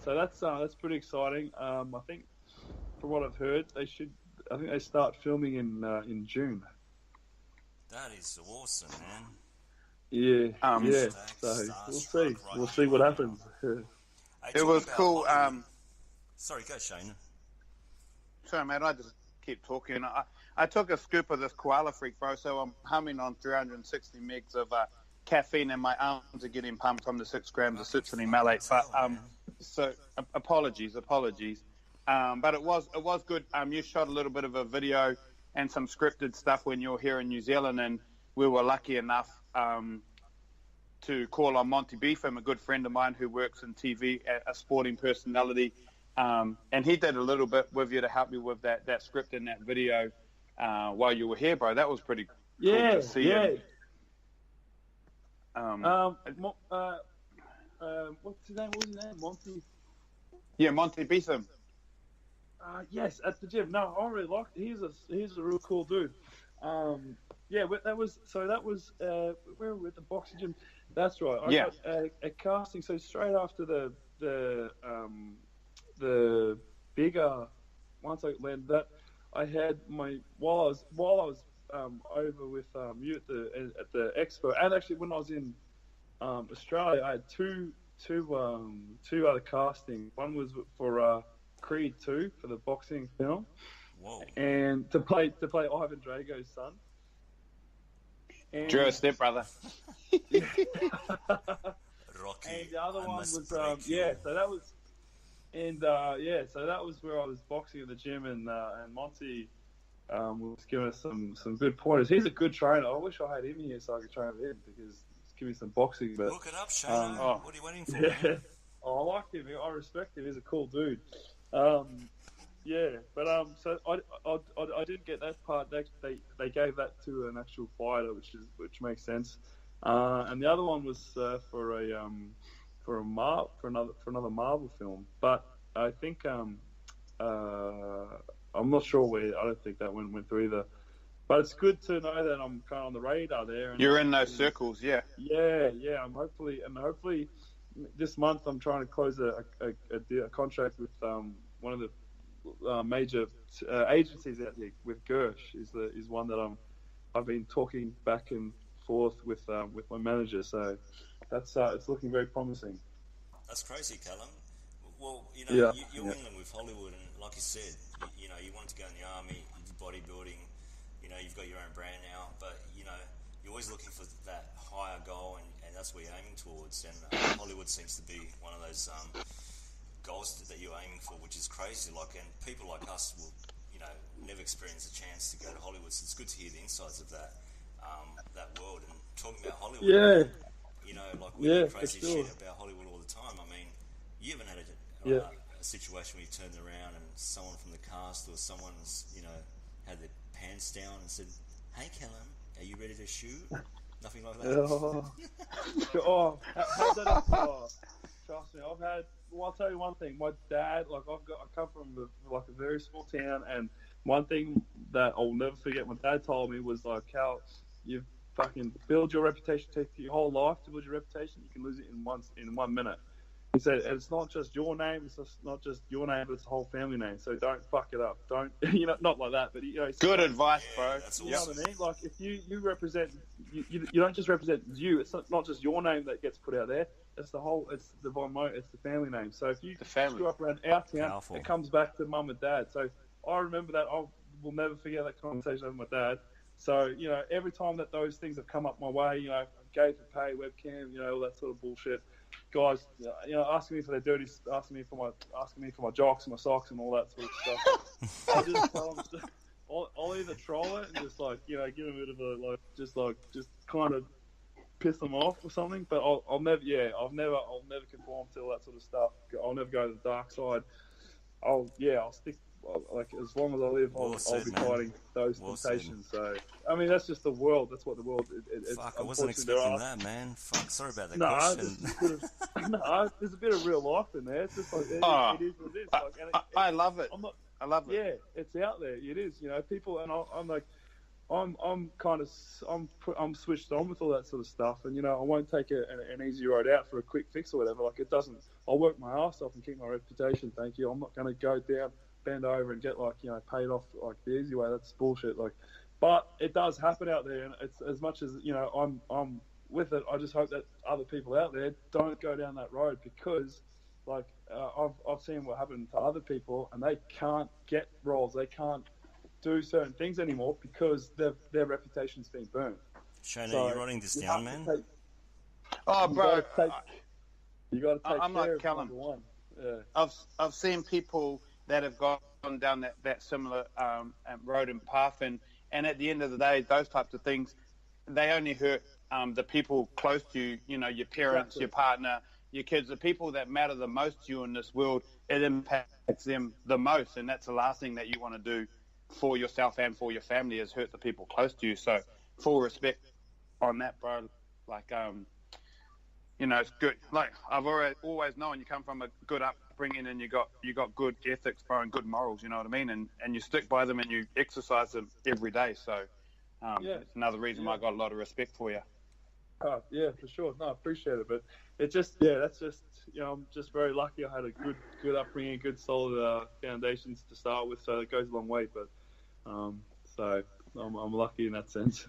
So that's pretty exciting. I think from what I've heard, I think they start filming in June. That is awesome, man. Yeah, yeah. So we'll see what happens. It was cool. Sorry, go Shane. Sorry, mate. I just keep talking. I took a scoop of this koala freak, bro. So I'm humming on 360 megs of caffeine, and my arms are getting pumped from the 6 grams of citrulline malate. But so apologies. But it was good. You shot a little bit of a video and some scripted stuff when you were here in New Zealand, and we were lucky enough to call on Monty Beefham, a good friend of mine who works in TV, a sporting personality, and he did a little bit with you to help me with that script and that video while you were here, bro. That was pretty cool to see. Yeah. What's his name? Monty? Yeah, Monty Beefham. Yes, at the gym. No, I really liked it. He's a real cool dude. That was where were we at the boxing gym? That's right. I got a casting. So straight after the bigger, once I landed that, I had while I was over with you at the expo, and actually when I was in Australia, I had two other castings. One was for Creed 2 for the boxing film. Whoa. And to play Ivan Drago's son. And, Drew, a step brother. Rocky. And the other one was so that was, and so that was where I was boxing at the gym, and Monty was giving us some good pointers. He's a good trainer. I wish I had him here so I could train with him, because he's giving me some boxing. But look it up, Shane. What are you waiting for? Yeah. I like him. I respect him. He's a cool dude. So I didn't get that part. They gave that to an actual fighter, which makes sense. And the other one was for another Marvel film. But I think I'm not sure where. I don't think that one went through either. But it's good to know that I'm kind of on the radar there. And you're in those circles, yeah. Yeah. I'm hopefully this month I'm trying to close a contract with one of the major agencies out here. With Gersh is one that I've been talking back and forth with my manager. So that's it's looking very promising. That's crazy, Calum. Well, you're mingling with Hollywood, and like you said, you wanted to go in the army, you did bodybuilding. You've got your own brand now, but you're always looking for that higher goal, and that's what you're aiming towards. And Hollywood seems to be one of those goals that you're aiming for, which is crazy. And people like us will, never experience a chance to go to Hollywood. So it's good to hear the insides of that world. And talking about Hollywood, we hear crazy shit about Hollywood all the time. I mean, you haven't had a situation where you turned around and someone from the cast or someone's, had their pants down and said, "Hey, Calum, are you ready to shoot?" Nothing like that. Trust me, I've had. Well, I'll tell you one thing. My dad, I come from a very small town, and one thing that I'll never forget, my dad told me was Cal, you fucking build your reputation, take your whole life to build your reputation. You can lose it in 1 minute. He said, and it's not just your name, it's just not just your name, but it's the whole family name. So don't fuck it up. Don't, not like that, but good advice, bro. That's awesome. You know what I mean? If you represent, you don't just represent you. It's not just your name that gets put out there. It's the whole. It's the Von Moger. It's the family name. So if you screw up around our town, Powerful. It comes back to mum and dad. So I remember that. I will never forget that conversation with my dad. So every time that those things have come up my way, gay for pay, webcam, all that sort of bullshit. Guys, asking me for their dirty, asking me for my jocks and my socks and all that sort of stuff. I just tell them, I'll either troll it and just give them a bit of a just kind of piss them off or something. But I'll never conform to all that sort of stuff. I'll never go to the dark side. I'll stick. As long as I live, I'll be fighting those temptations. So, I mean, that's just the world. That's what the world. Fuck, I wasn't expecting that, man. Fuck, sorry about that question. There's a bit of real life in there. It's just it is what it is. I love it. I love it. Yeah, it's out there. It is. People, and I'm switched on with all that sort of stuff, and I won't take an easy road out for a quick fix or whatever. It doesn't. I'll work my ass off and keep my reputation. Thank you. I'm not going to go down, bend over and get paid off the easy way. That's bullshit. But it does happen out there, and it's as much as I'm with it, I just hope that other people out there don't go down that road, because like I've seen what happened to other people, and they can't get roles, they can't do certain things anymore because their reputation's been burned. Shane, So are you writing this down, man? Bro, you got to take I'm care like of Calum. number one. Yeah. I've seen people that have gone down that similar road and path, and at the end of the day, those types of things, they only hurt the people close to you, you know, your parents, your partner, your kids, the people that matter the most to you in this world. It impacts them the most, and that's the last thing that you want to do for yourself and for your family, is hurt the people close to you. So full respect on that, bro. Like, you know, it's good. Like, I've always known you come from a good upbringing, and you got good ethics, bro, and good morals, you know what I mean? And you stick by them, and you exercise them every day. So it's another reason why I got a lot of respect for you. Oh, yeah, for sure. No, I appreciate it. But it just, that's just, you know, I'm just very lucky I had a good upbringing, good solid foundations to start with. So it goes a long way. But so I'm lucky in that sense.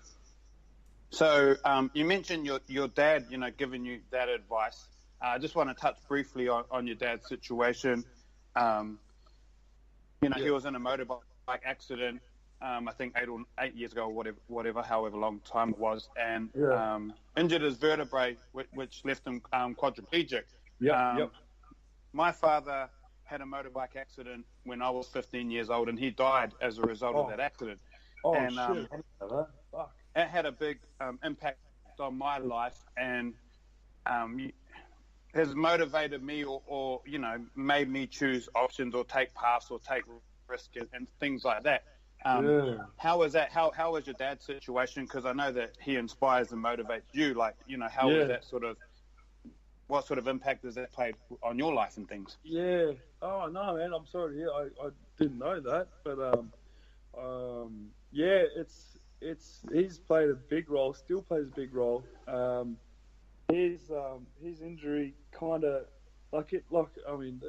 So you mentioned your dad, you know, giving you that advice. I just want to touch briefly on your dad's situation. You know, he was in a motorbike accident, I think 8 years ago, or whatever, however long time it was, and injured his vertebrae, which left him quadriplegic. My father had a motorbike accident when I was 15 years old, and he died as a result of that accident. Oh, and, shit. Fuck. It had a big impact on my life, and has motivated me, or you know, made me choose options or take paths or take risks and things like that. How was that? How was your dad's situation? Because I know that he inspires and motivates you. Like, you know, how was that sort of? What sort of impact has that played on your life and things? Yeah. Oh no, man. I'm sorry. Yeah, I didn't know that, but he's played a big role. Still plays a big role. His injury kind of I mean,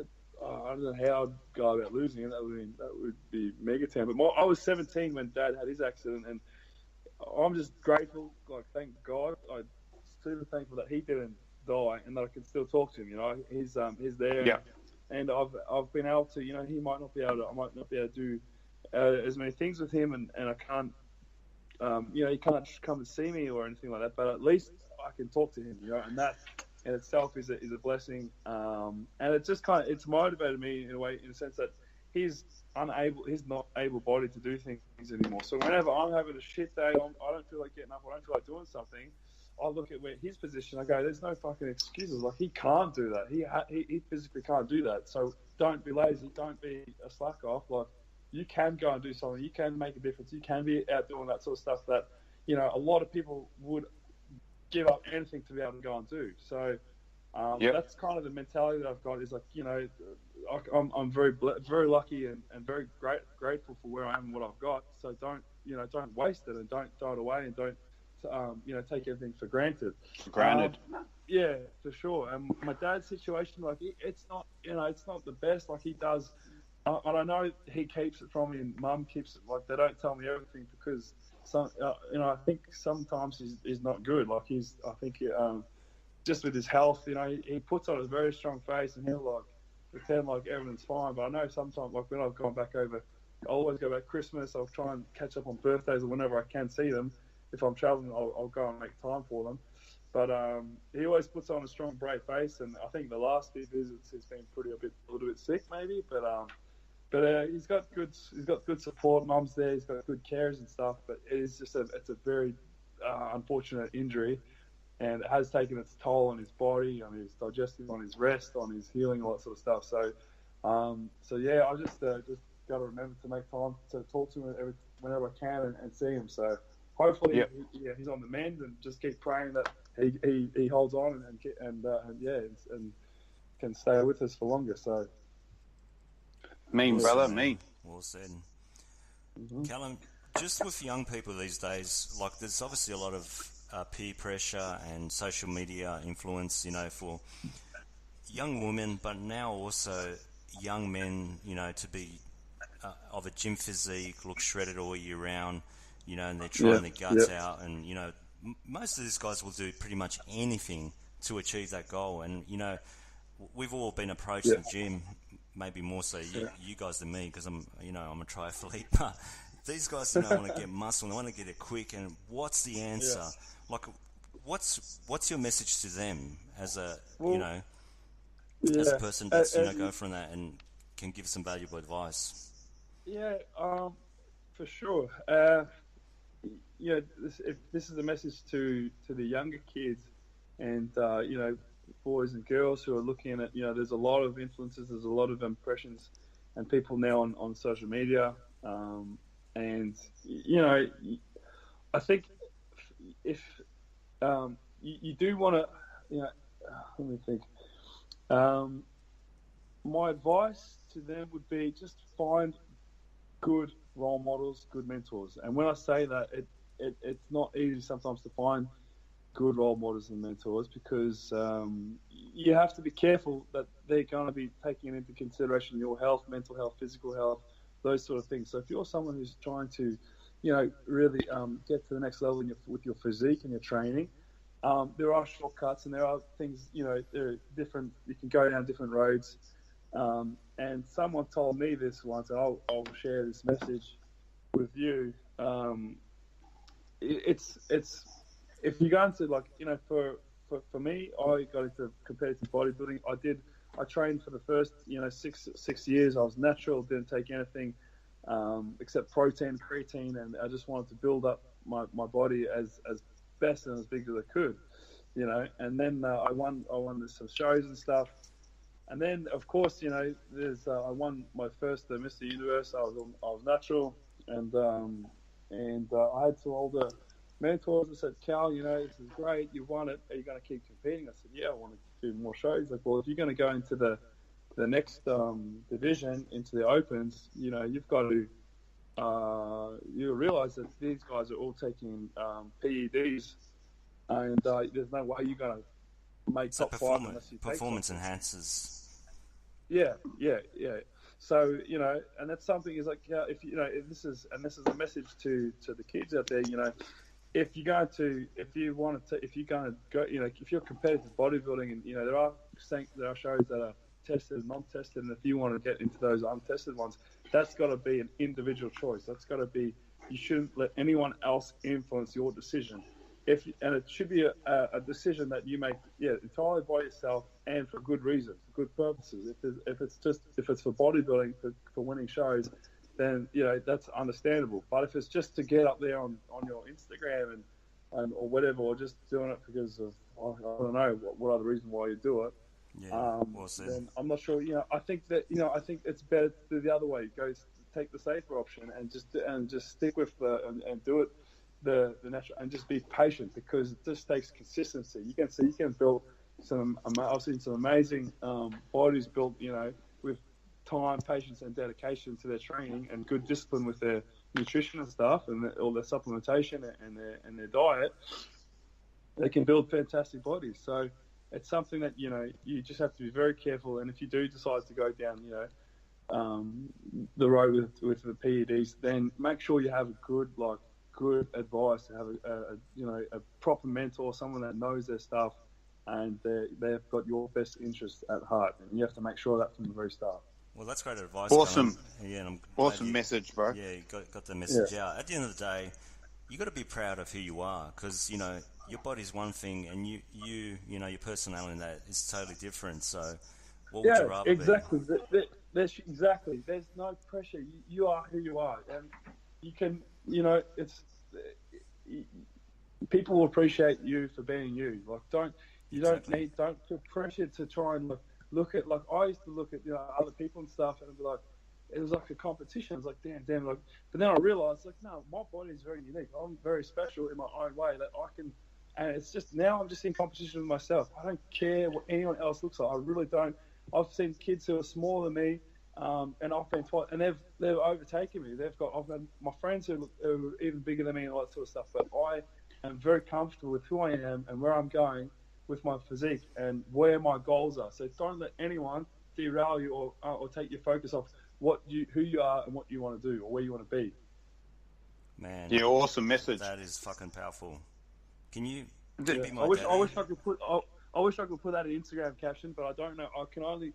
I don't know how I'd go about losing it. That would be mega town. But I was 17 when Dad had his accident, and I'm just grateful. Like, thank God. I'm super thankful that he didn't die and that I can still talk to him. You know, he's there. Yeah. And I've been able to. You know, I might not be able to do as many things with him, and I can't. You know, he can't come and see me or anything like that. But at least I can talk to him. You know, and that in itself is a blessing. And it's just it's motivated me in a sense that he's not able-bodied to do things anymore. So whenever I'm having a shit day, I don't feel like getting up, I don't feel like doing something, I look at where his position, I go, there's no fucking excuses. Like, he can't do that. He physically can't do that. So don't be lazy. Don't be a slack off. Like, you can go and do something. You can make a difference. You can be out doing that sort of stuff that, you know, a lot of people would give up anything to be able to go and do. So that's kind of the mentality that I've got, is like, you know, I'm very lucky and very grateful for where I am and what I've got. So don't waste it, and don't throw it away, and don't you know, take everything for granted. Yeah, for sure. And my dad's situation, like, it's not the best. Like, he does, and I know he keeps it from me, and Mum keeps it. Like, they don't tell me everything because you know, I think sometimes he's not good. Like, I think just with his health, you know, he puts on a very strong face, and he'll like pretend like everything's fine. But I know sometimes, like, when I've gone back over, I always go back Christmas. I'll try and catch up on birthdays or whenever I can see them. If I'm traveling, I'll go and make time for them. But he always puts on a strong, brave face, and I think the last few visits he's been a little bit sick maybe. But he's got good support. Mum's there. He's got good carers and stuff. But it's a very unfortunate injury, and it has taken its toll on his body, on his digestive, on his rest, on his healing, all that sort of stuff. So yeah, I just got to remember to make time to talk to him whenever I can and see him. So hopefully, he's on the mend, and just keep praying that he holds on and can stay with us for longer. So, brother. Well said. Calum, just with young people these days, like, there's obviously a lot of peer pressure and social media influence, you know, for young women, but now also young men, you know, to be of a gym physique, look shredded all year round, you know, and they're trying their guts out, and, you know, most of these guys will do pretty much anything to achieve that goal. And, you know, we've all been approached in the gym, maybe more so you guys than me, because I'm a triathlete, but these guys, you know, want to get muscle and they want to get it quick. And what's the answer? Yeah. Like, what's your message to them as a, as a person that's, going from that and can give some valuable advice? Yeah, for sure. This is a message to the younger kids and, boys and girls who are looking at, there's a lot of influences, there's a lot of impressions and people now on social media. And, I think if you do want to, let me think. My advice to them would be just find good role models, good mentors. And when I say that, it's not easy sometimes to find good role models and mentors because you have to be careful that they're going to be taking into consideration your health, mental health, physical health, those sort of things. So if you're someone who's trying to, really get to the next level with your physique and your training, there are shortcuts and there are things, there are different, you can go down different roads. And someone told me this once, and I'll share this message with you. It's if you go into for me, I got into competitive bodybuilding. I trained for the first 6 years. I was natural, didn't take anything except protein, creatine, and I just wanted to build up my body as best and as big as I could, And then I won some shows and stuff. And then, of course, I won my first Mr. Universe. I was natural, and I had some older mentors that said, "Cal, this is great. You won it. Are you going to keep competing?" I said, "Yeah, I want to do more shows." Like, well, if you're going to go into the next division, into the opens, you've got to you realize that these guys are all taking PEDs, and there's no way you're going to make top five unless you take performance enhancers. Yeah. So and that's something is like if this is a message to the kids out there. If you're going to go, if you're competitive bodybuilding, and there are shows that are tested and non-tested, and if you want to get into those untested ones, that's got to be an individual choice. That's got to be, you shouldn't let anyone else influence your decision. And it should be a decision that you make, entirely by yourself and for good reasons, good purposes. If it's for bodybuilding, for winning shows, then that's understandable. But if it's just to get up there on your Instagram and or whatever, or just doing it because of I don't know what other reason why you do it, then I'm not sure. I think it's better to do the other way. Go take the safer option and just stick with and do it. The natural, and just be patient because it just takes consistency. You can build I've seen some amazing bodies built, with time, patience, and dedication to their training and good discipline with their nutrition and stuff, and all their supplementation and their diet. They can build fantastic bodies. So it's something that you just have to be very careful. And if you do decide to go down, the road with the PEDs, then make sure you have a good advice, to have a proper mentor, someone that knows their stuff, and they've got your best interests at heart, and you have to make sure that from the very start. Well, that's great advice. Awesome. Yeah, and awesome message, bro. Yeah, you got the message out. At the end of the day, you got to be proud of who you are, because your body's one thing, and your personality in that is totally different. So, what would you rather exactly. Exactly. There's no pressure. You are who you are, and you can. It's people will appreciate you for being you. Like, don't put pressure to try and look at, like, I used to look at other people and stuff, and it'd be like, it was like a competition. It's like damn, like, but then I realized, like, no, my body is very unique. I'm very special in my own way that I can, and it's just now I'm just in competition with myself. I don't care what anyone else looks like. I really don't. I've seen kids who are smaller than me. And I've been twice, and they've overtaken me. I've had my friends who are even bigger than me and all that sort of stuff. But I am very comfortable with who I am and where I'm going with my physique and where my goals are. So don't let anyone derail you or take your focus off who you are and what you want to do or where you want to be. Man, yeah, awesome message. That is fucking powerful. Can you Yeah. be my I wish daddy? I could put. I wish I could put that in Instagram caption, but I don't know. I can only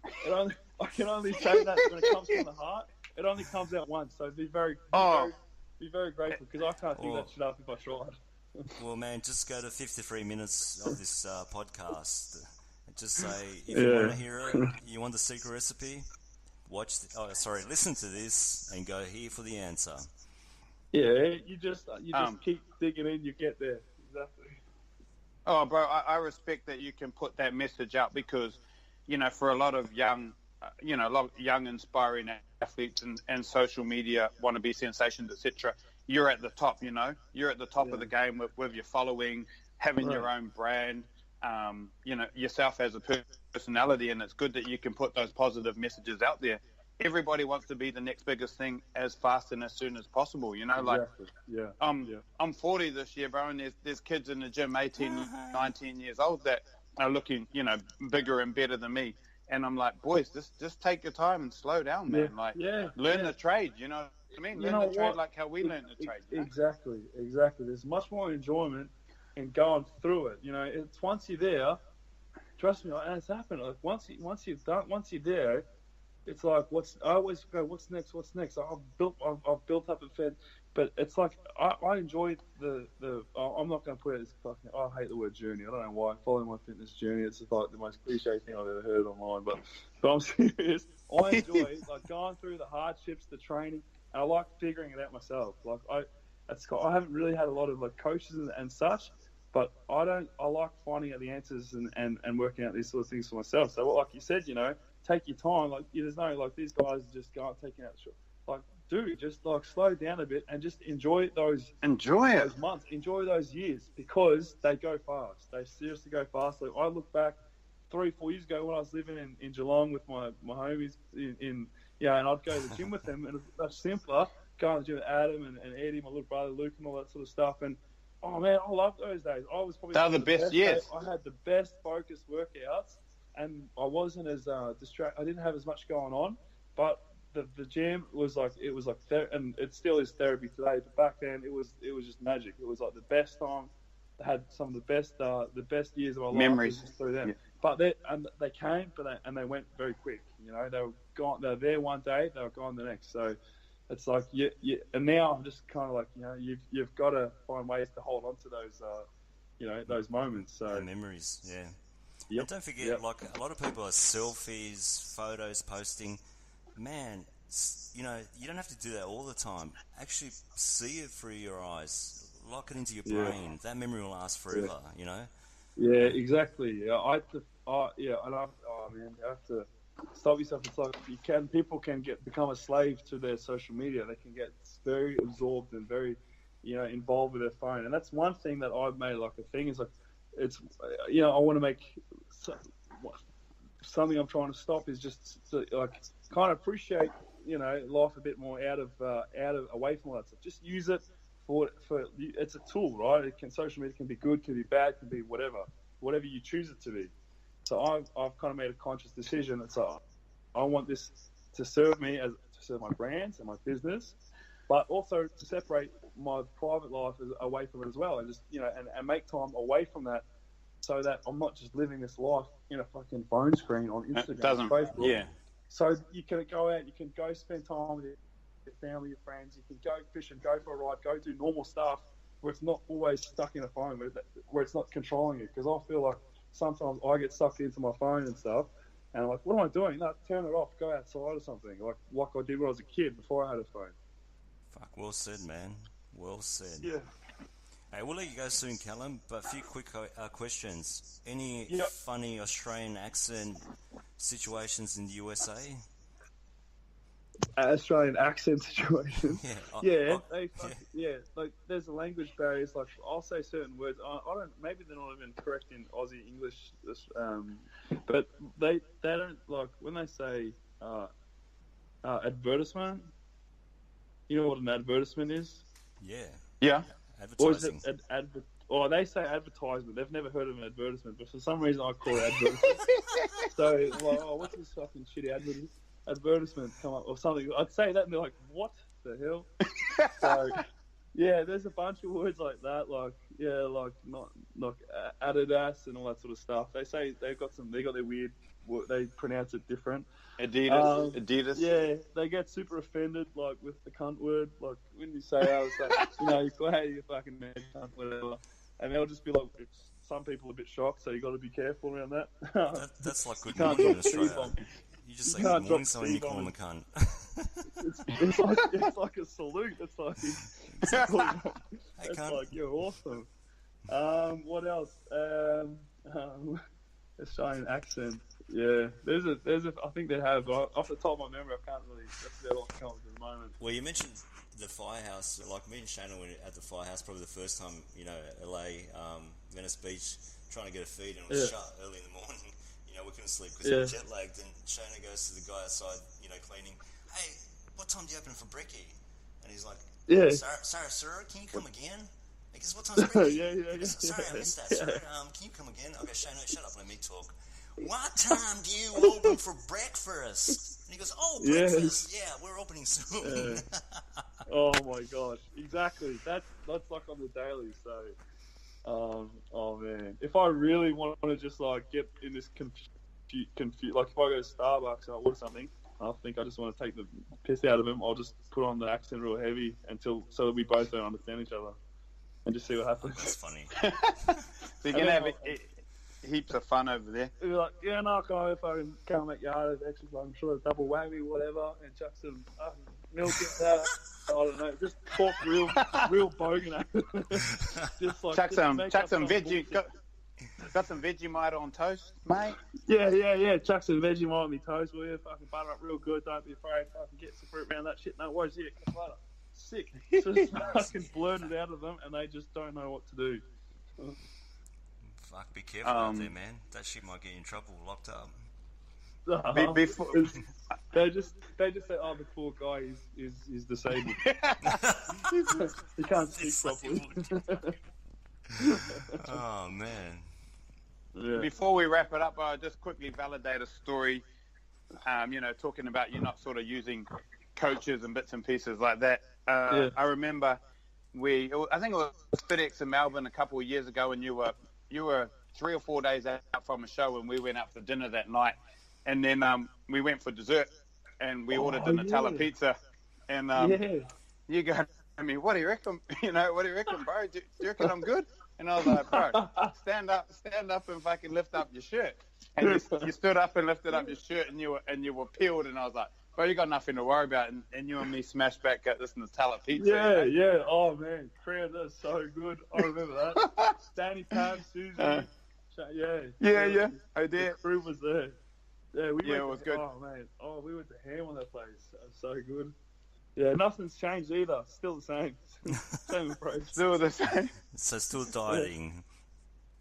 say that when it comes from the heart. It only comes out once, so be very grateful because I can't think Or- that shit up if I tried. Well, man, just go to 53 minutes of this podcast and just say, if you want to hear it, you want the secret recipe, listen to this and go here for the answer. Yeah, you just keep digging in, you get there. Exactly. Oh, bro, I respect that you can put that message out because, for a lot of young, inspiring athletes and social media wannabe sensations, etc., you're at the top, You're at the top of the game with your following, having your own brand, yourself as a personality, and it's good that you can put those positive messages out there. Everybody wants to be the next biggest thing as fast and as soon as possible, Exactly. I'm 40 this year, bro, and there's kids in the gym 18, 19 years old that are looking, bigger and better than me. And I'm like, boys, just take your time and slow down, man. Learn the trade, you know what I mean? Learn the trade like how we learned the trade. Exactly. There's much more enjoyment in going through it. It's once you're there, trust me, and it's happened. Like once you're there, it's like I always go, what's next? I've built up and fed, but it's like I enjoy the I'm not going to put it as fucking. I hate the word journey. I don't know why. Following my fitness journey, it's just like the most cliche thing I've ever heard online. But I'm serious. I enjoy like going through the hardships, the training, and I like figuring it out myself. Like I haven't really had a lot of like coaches and such, but I like finding out the answers and working out these sort of things for myself. So like you said, take your time. Like there's no like these guys just go taking out short. Like dude, just like slow down a bit and just enjoy those months, enjoy those years because they go fast. They seriously go fast. Like I look back 3-4 years ago when I was living in Geelong with my homies and I'd go to the gym with them and it's simpler going to the gym with Adam and Eddie, my little brother Luke and all that sort of stuff. And oh man, I loved those days. I was probably the best years. I had the best focused workouts. And I wasn't as distracted. I didn't have as much going on, but the gym was like and it still is therapy today. But back then it was just magic. It was like the best time. I had some of the best years of my life. Memories through them. Yeah. But they came, they went very quick. They were gone. They were there one day, they were gone the next. So it's like and now I'm just kind of like you've got to find ways to hold on to those those moments. So The memories, yeah. Yep. And don't forget, like a lot of people are selfies, photos, posting. Man, you don't have to do that all the time. Actually, see it through your eyes, lock it into your brain. That memory will last forever. Yeah, exactly. Yeah, you have to stop yourself. It's like people can become a slave to their social media. They can get very absorbed and very, involved with their phone. And that's one thing that I've made like a thing is like. It's I want to make something I'm trying to stop is just to, like kind of appreciate life a bit more out of away from all that stuff. Just use it for it's a tool, right? Social media can be good, can be bad, can be whatever you choose it to be. So I've kind of made a conscious decision. It's like I want this to serve me to serve my brands and my business, but also to separate my private life away from it as well, and just and make time away from that, so that I'm not just living this life in a fucking phone screen on Instagram, and Facebook. Yeah. So you can go out, you can go spend time with your family, your friends. You can go fishing, go for a ride, go do normal stuff where it's not always stuck in a phone, where it's not controlling you. Because I feel like sometimes I get sucked into my phone and stuff, and I'm like, what am I doing? No, turn it off, go outside or something, like I did when I was a kid before I had a phone. Fuck, well said, man. Well said. Yeah. Hey, we'll let you go soon, Calum, but a few quick questions. Any funny Australian accent situations in the USA? Australian accent situations. Yeah. Like there's a language barriers. Like I'll say certain words. I don't. Maybe they're not even correct in Aussie English. But they don't like when they say advertisement. You know what an advertisement is? Yeah. Advertising. Or they say advertisement. They've never heard of an advertisement, but for some reason I call it advertisement. So, like, what's this fucking shitty advertisement come up or something? I'd say that and they're like, what the hell? So, Yeah, there's a bunch of words like that, like not like Adidas and all that sort of stuff. They say they got their weird. They pronounce it different. Adidas. Yeah, they get super offended, like with the cunt word. Like when you say, "I was like, hey, you fucking man, cunt," whatever, and they'll just be like, some people are a bit shocked, so you got to be careful around that. That's like good morning in Australia. You just say good morning, someone you call them a cunt. It's like a salute. It's like cunt. Like you're awesome. What else? Australian accent. Yeah, there's a. I think they have. Off the top of my memory, I can't really. That's about all I can come up with at the moment. Well, you mentioned the firehouse. Like me and Shana were at the firehouse probably the first time. LA, Venice Beach, trying to get a feed, and it was shut early in the morning. We couldn't sleep because we were jet lagged. And Shana goes to the guy outside, cleaning. Hey, what time do you open for brekkie? And he's like, sorry, sir, can you come again? He goes, what time's brekkie? Sorry, I missed that, sir. Can you come again? I go, Shana, shut up, let me talk. What time do you open for breakfast? And he goes, oh, breakfast. Yeah, we're opening soon. Oh my gosh, exactly. That's like on the daily. So, oh man, if I really want to just like get in this confused, like if I go to Starbucks and I order something, I think I just want to take the piss out of him. I'll just put on the accent real heavy so that we both don't understand each other, and just see what happens. That's funny. So you're gonna have heaps of fun over there. You're like, yeah, no, go if I can come at yard, extra fucking sure a double whammy, whatever, and chuck some milk in that. I don't know, just talk real bogan at it. Just like chuck some veggie. Got some Vegemite on toast, mate? Yeah. Chuck some Vegemite on me toast, will you? Fucking butter up real good. Don't be afraid. Fucking get some fruit around that shit. No worries. Yeah, butter. Sick. Just fucking blurt it out of them, and they just don't know what to do. Fuck, be careful out there, man. That shit might get you in trouble, locked up. They just say, "Oh, the poor guy is disabled. He can't speak properly." Oh man. Yeah. Before we wrap it up, I'll just quickly validate a story. Talking about you not sort of using coaches and bits and pieces like that. I remember I think it was FedEx in Melbourne a couple of years ago, and you were 3 or 4 days out from a show, and we went out for dinner that night, and then we went for dessert, and we ordered a Nutella pizza, and you go, I mean, what do you reckon? What do you reckon, bro? Do you reckon I'm good? And I was like, bro, stand up and fucking lift up your shirt. And you stood up and lifted up your shirt, and you were peeled, and I was like, bro, you got nothing to worry about. And you and me smashed back at this Nutella pizza. Yeah. Oh man, crowd, that's so good. I remember that. Danny, Pam, Susie. Yeah. I did. The crew was there. Yeah, it was good. Oh man, we went to ham on that place. It was so good. Yeah, nothing's changed either. Still the same. Same approach. Still the same. So still dieting.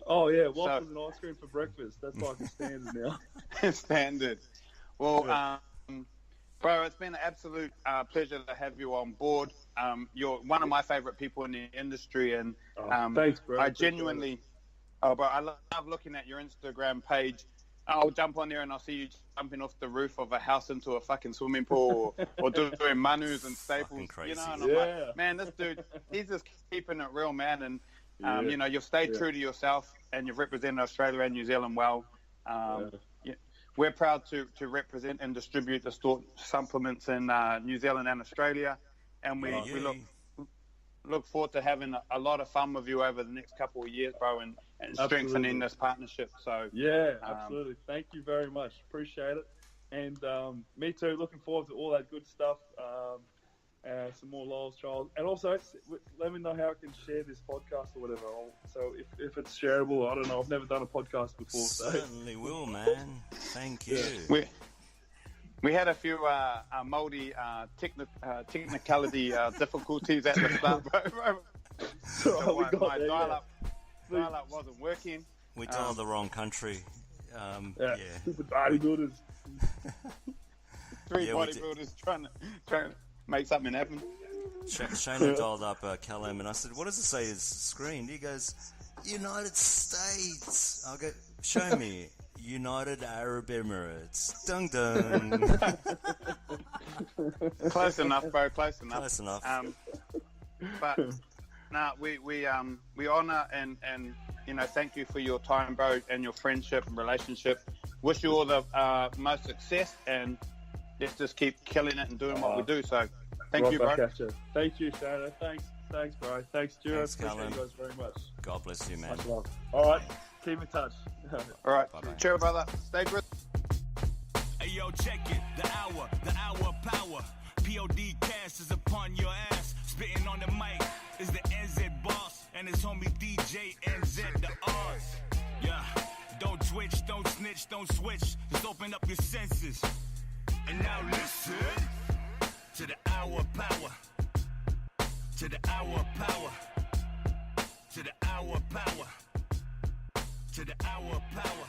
Oh yeah, waffles and ice cream for breakfast. That's like a standard now. Standard. Well, bro, it's been an absolute pleasure to have you on board. You're one of my favorite people in the industry, and thanks, bro. I genuinely, bro, I love looking at your Instagram page. I'll jump on there and I'll see you jumping off the roof of a house into a fucking swimming pool, or doing manus and staples. Crazy. And I'm like, man, this dude, he's just keeping it real, man. And you've stayed true to yourself, and you've represented Australia and New Zealand well. We're proud to represent and distribute the store supplements in New Zealand and Australia, and we look forward to having a lot of fun with you over the next couple of years, bro, and strengthening this partnership. So absolutely. Thank you very much. Appreciate it. And me too. Looking forward to all that good stuff. Some more Lyle's Child, and also let me know how I can share this podcast or whatever. So if it's shareable, I don't know. I've never done a podcast before. Certainly will, man. Thank you. We had a few technicality difficulties at the start, bro. So my dial-up wasn't working. We dialed the wrong country. Stupid bodybuilders. Three bodybuilders trying to make something happen. Shana dialed up Calum, and I said, what does it say is screened? He goes, United States. I'll go, show me. United Arab Emirates. Dung dung. Close enough, bro. Close enough. But nah, we honor and thank you for your time, bro, and your friendship and relationship. Wish you all the most success, and let's just keep killing it and doing what we do. So, thank you, bro. Thank you, Shana. Thanks, bro. Thanks, Stuart. Thanks, Calum. Appreciate you guys very much. God bless you, man. Much love. All right, keep in touch. All right, Bye-bye. cheers, brother. Stay good. Hey yo, check it, the hour power. POD cast is upon your ass. Spitting on the mic is the NZ boss and his homie DJ NZ the R's. Yeah, don't twitch, don't snitch, don't switch. Just open up your senses. And now listen to the hour power. To the hour power. To the hour power. To the hour power.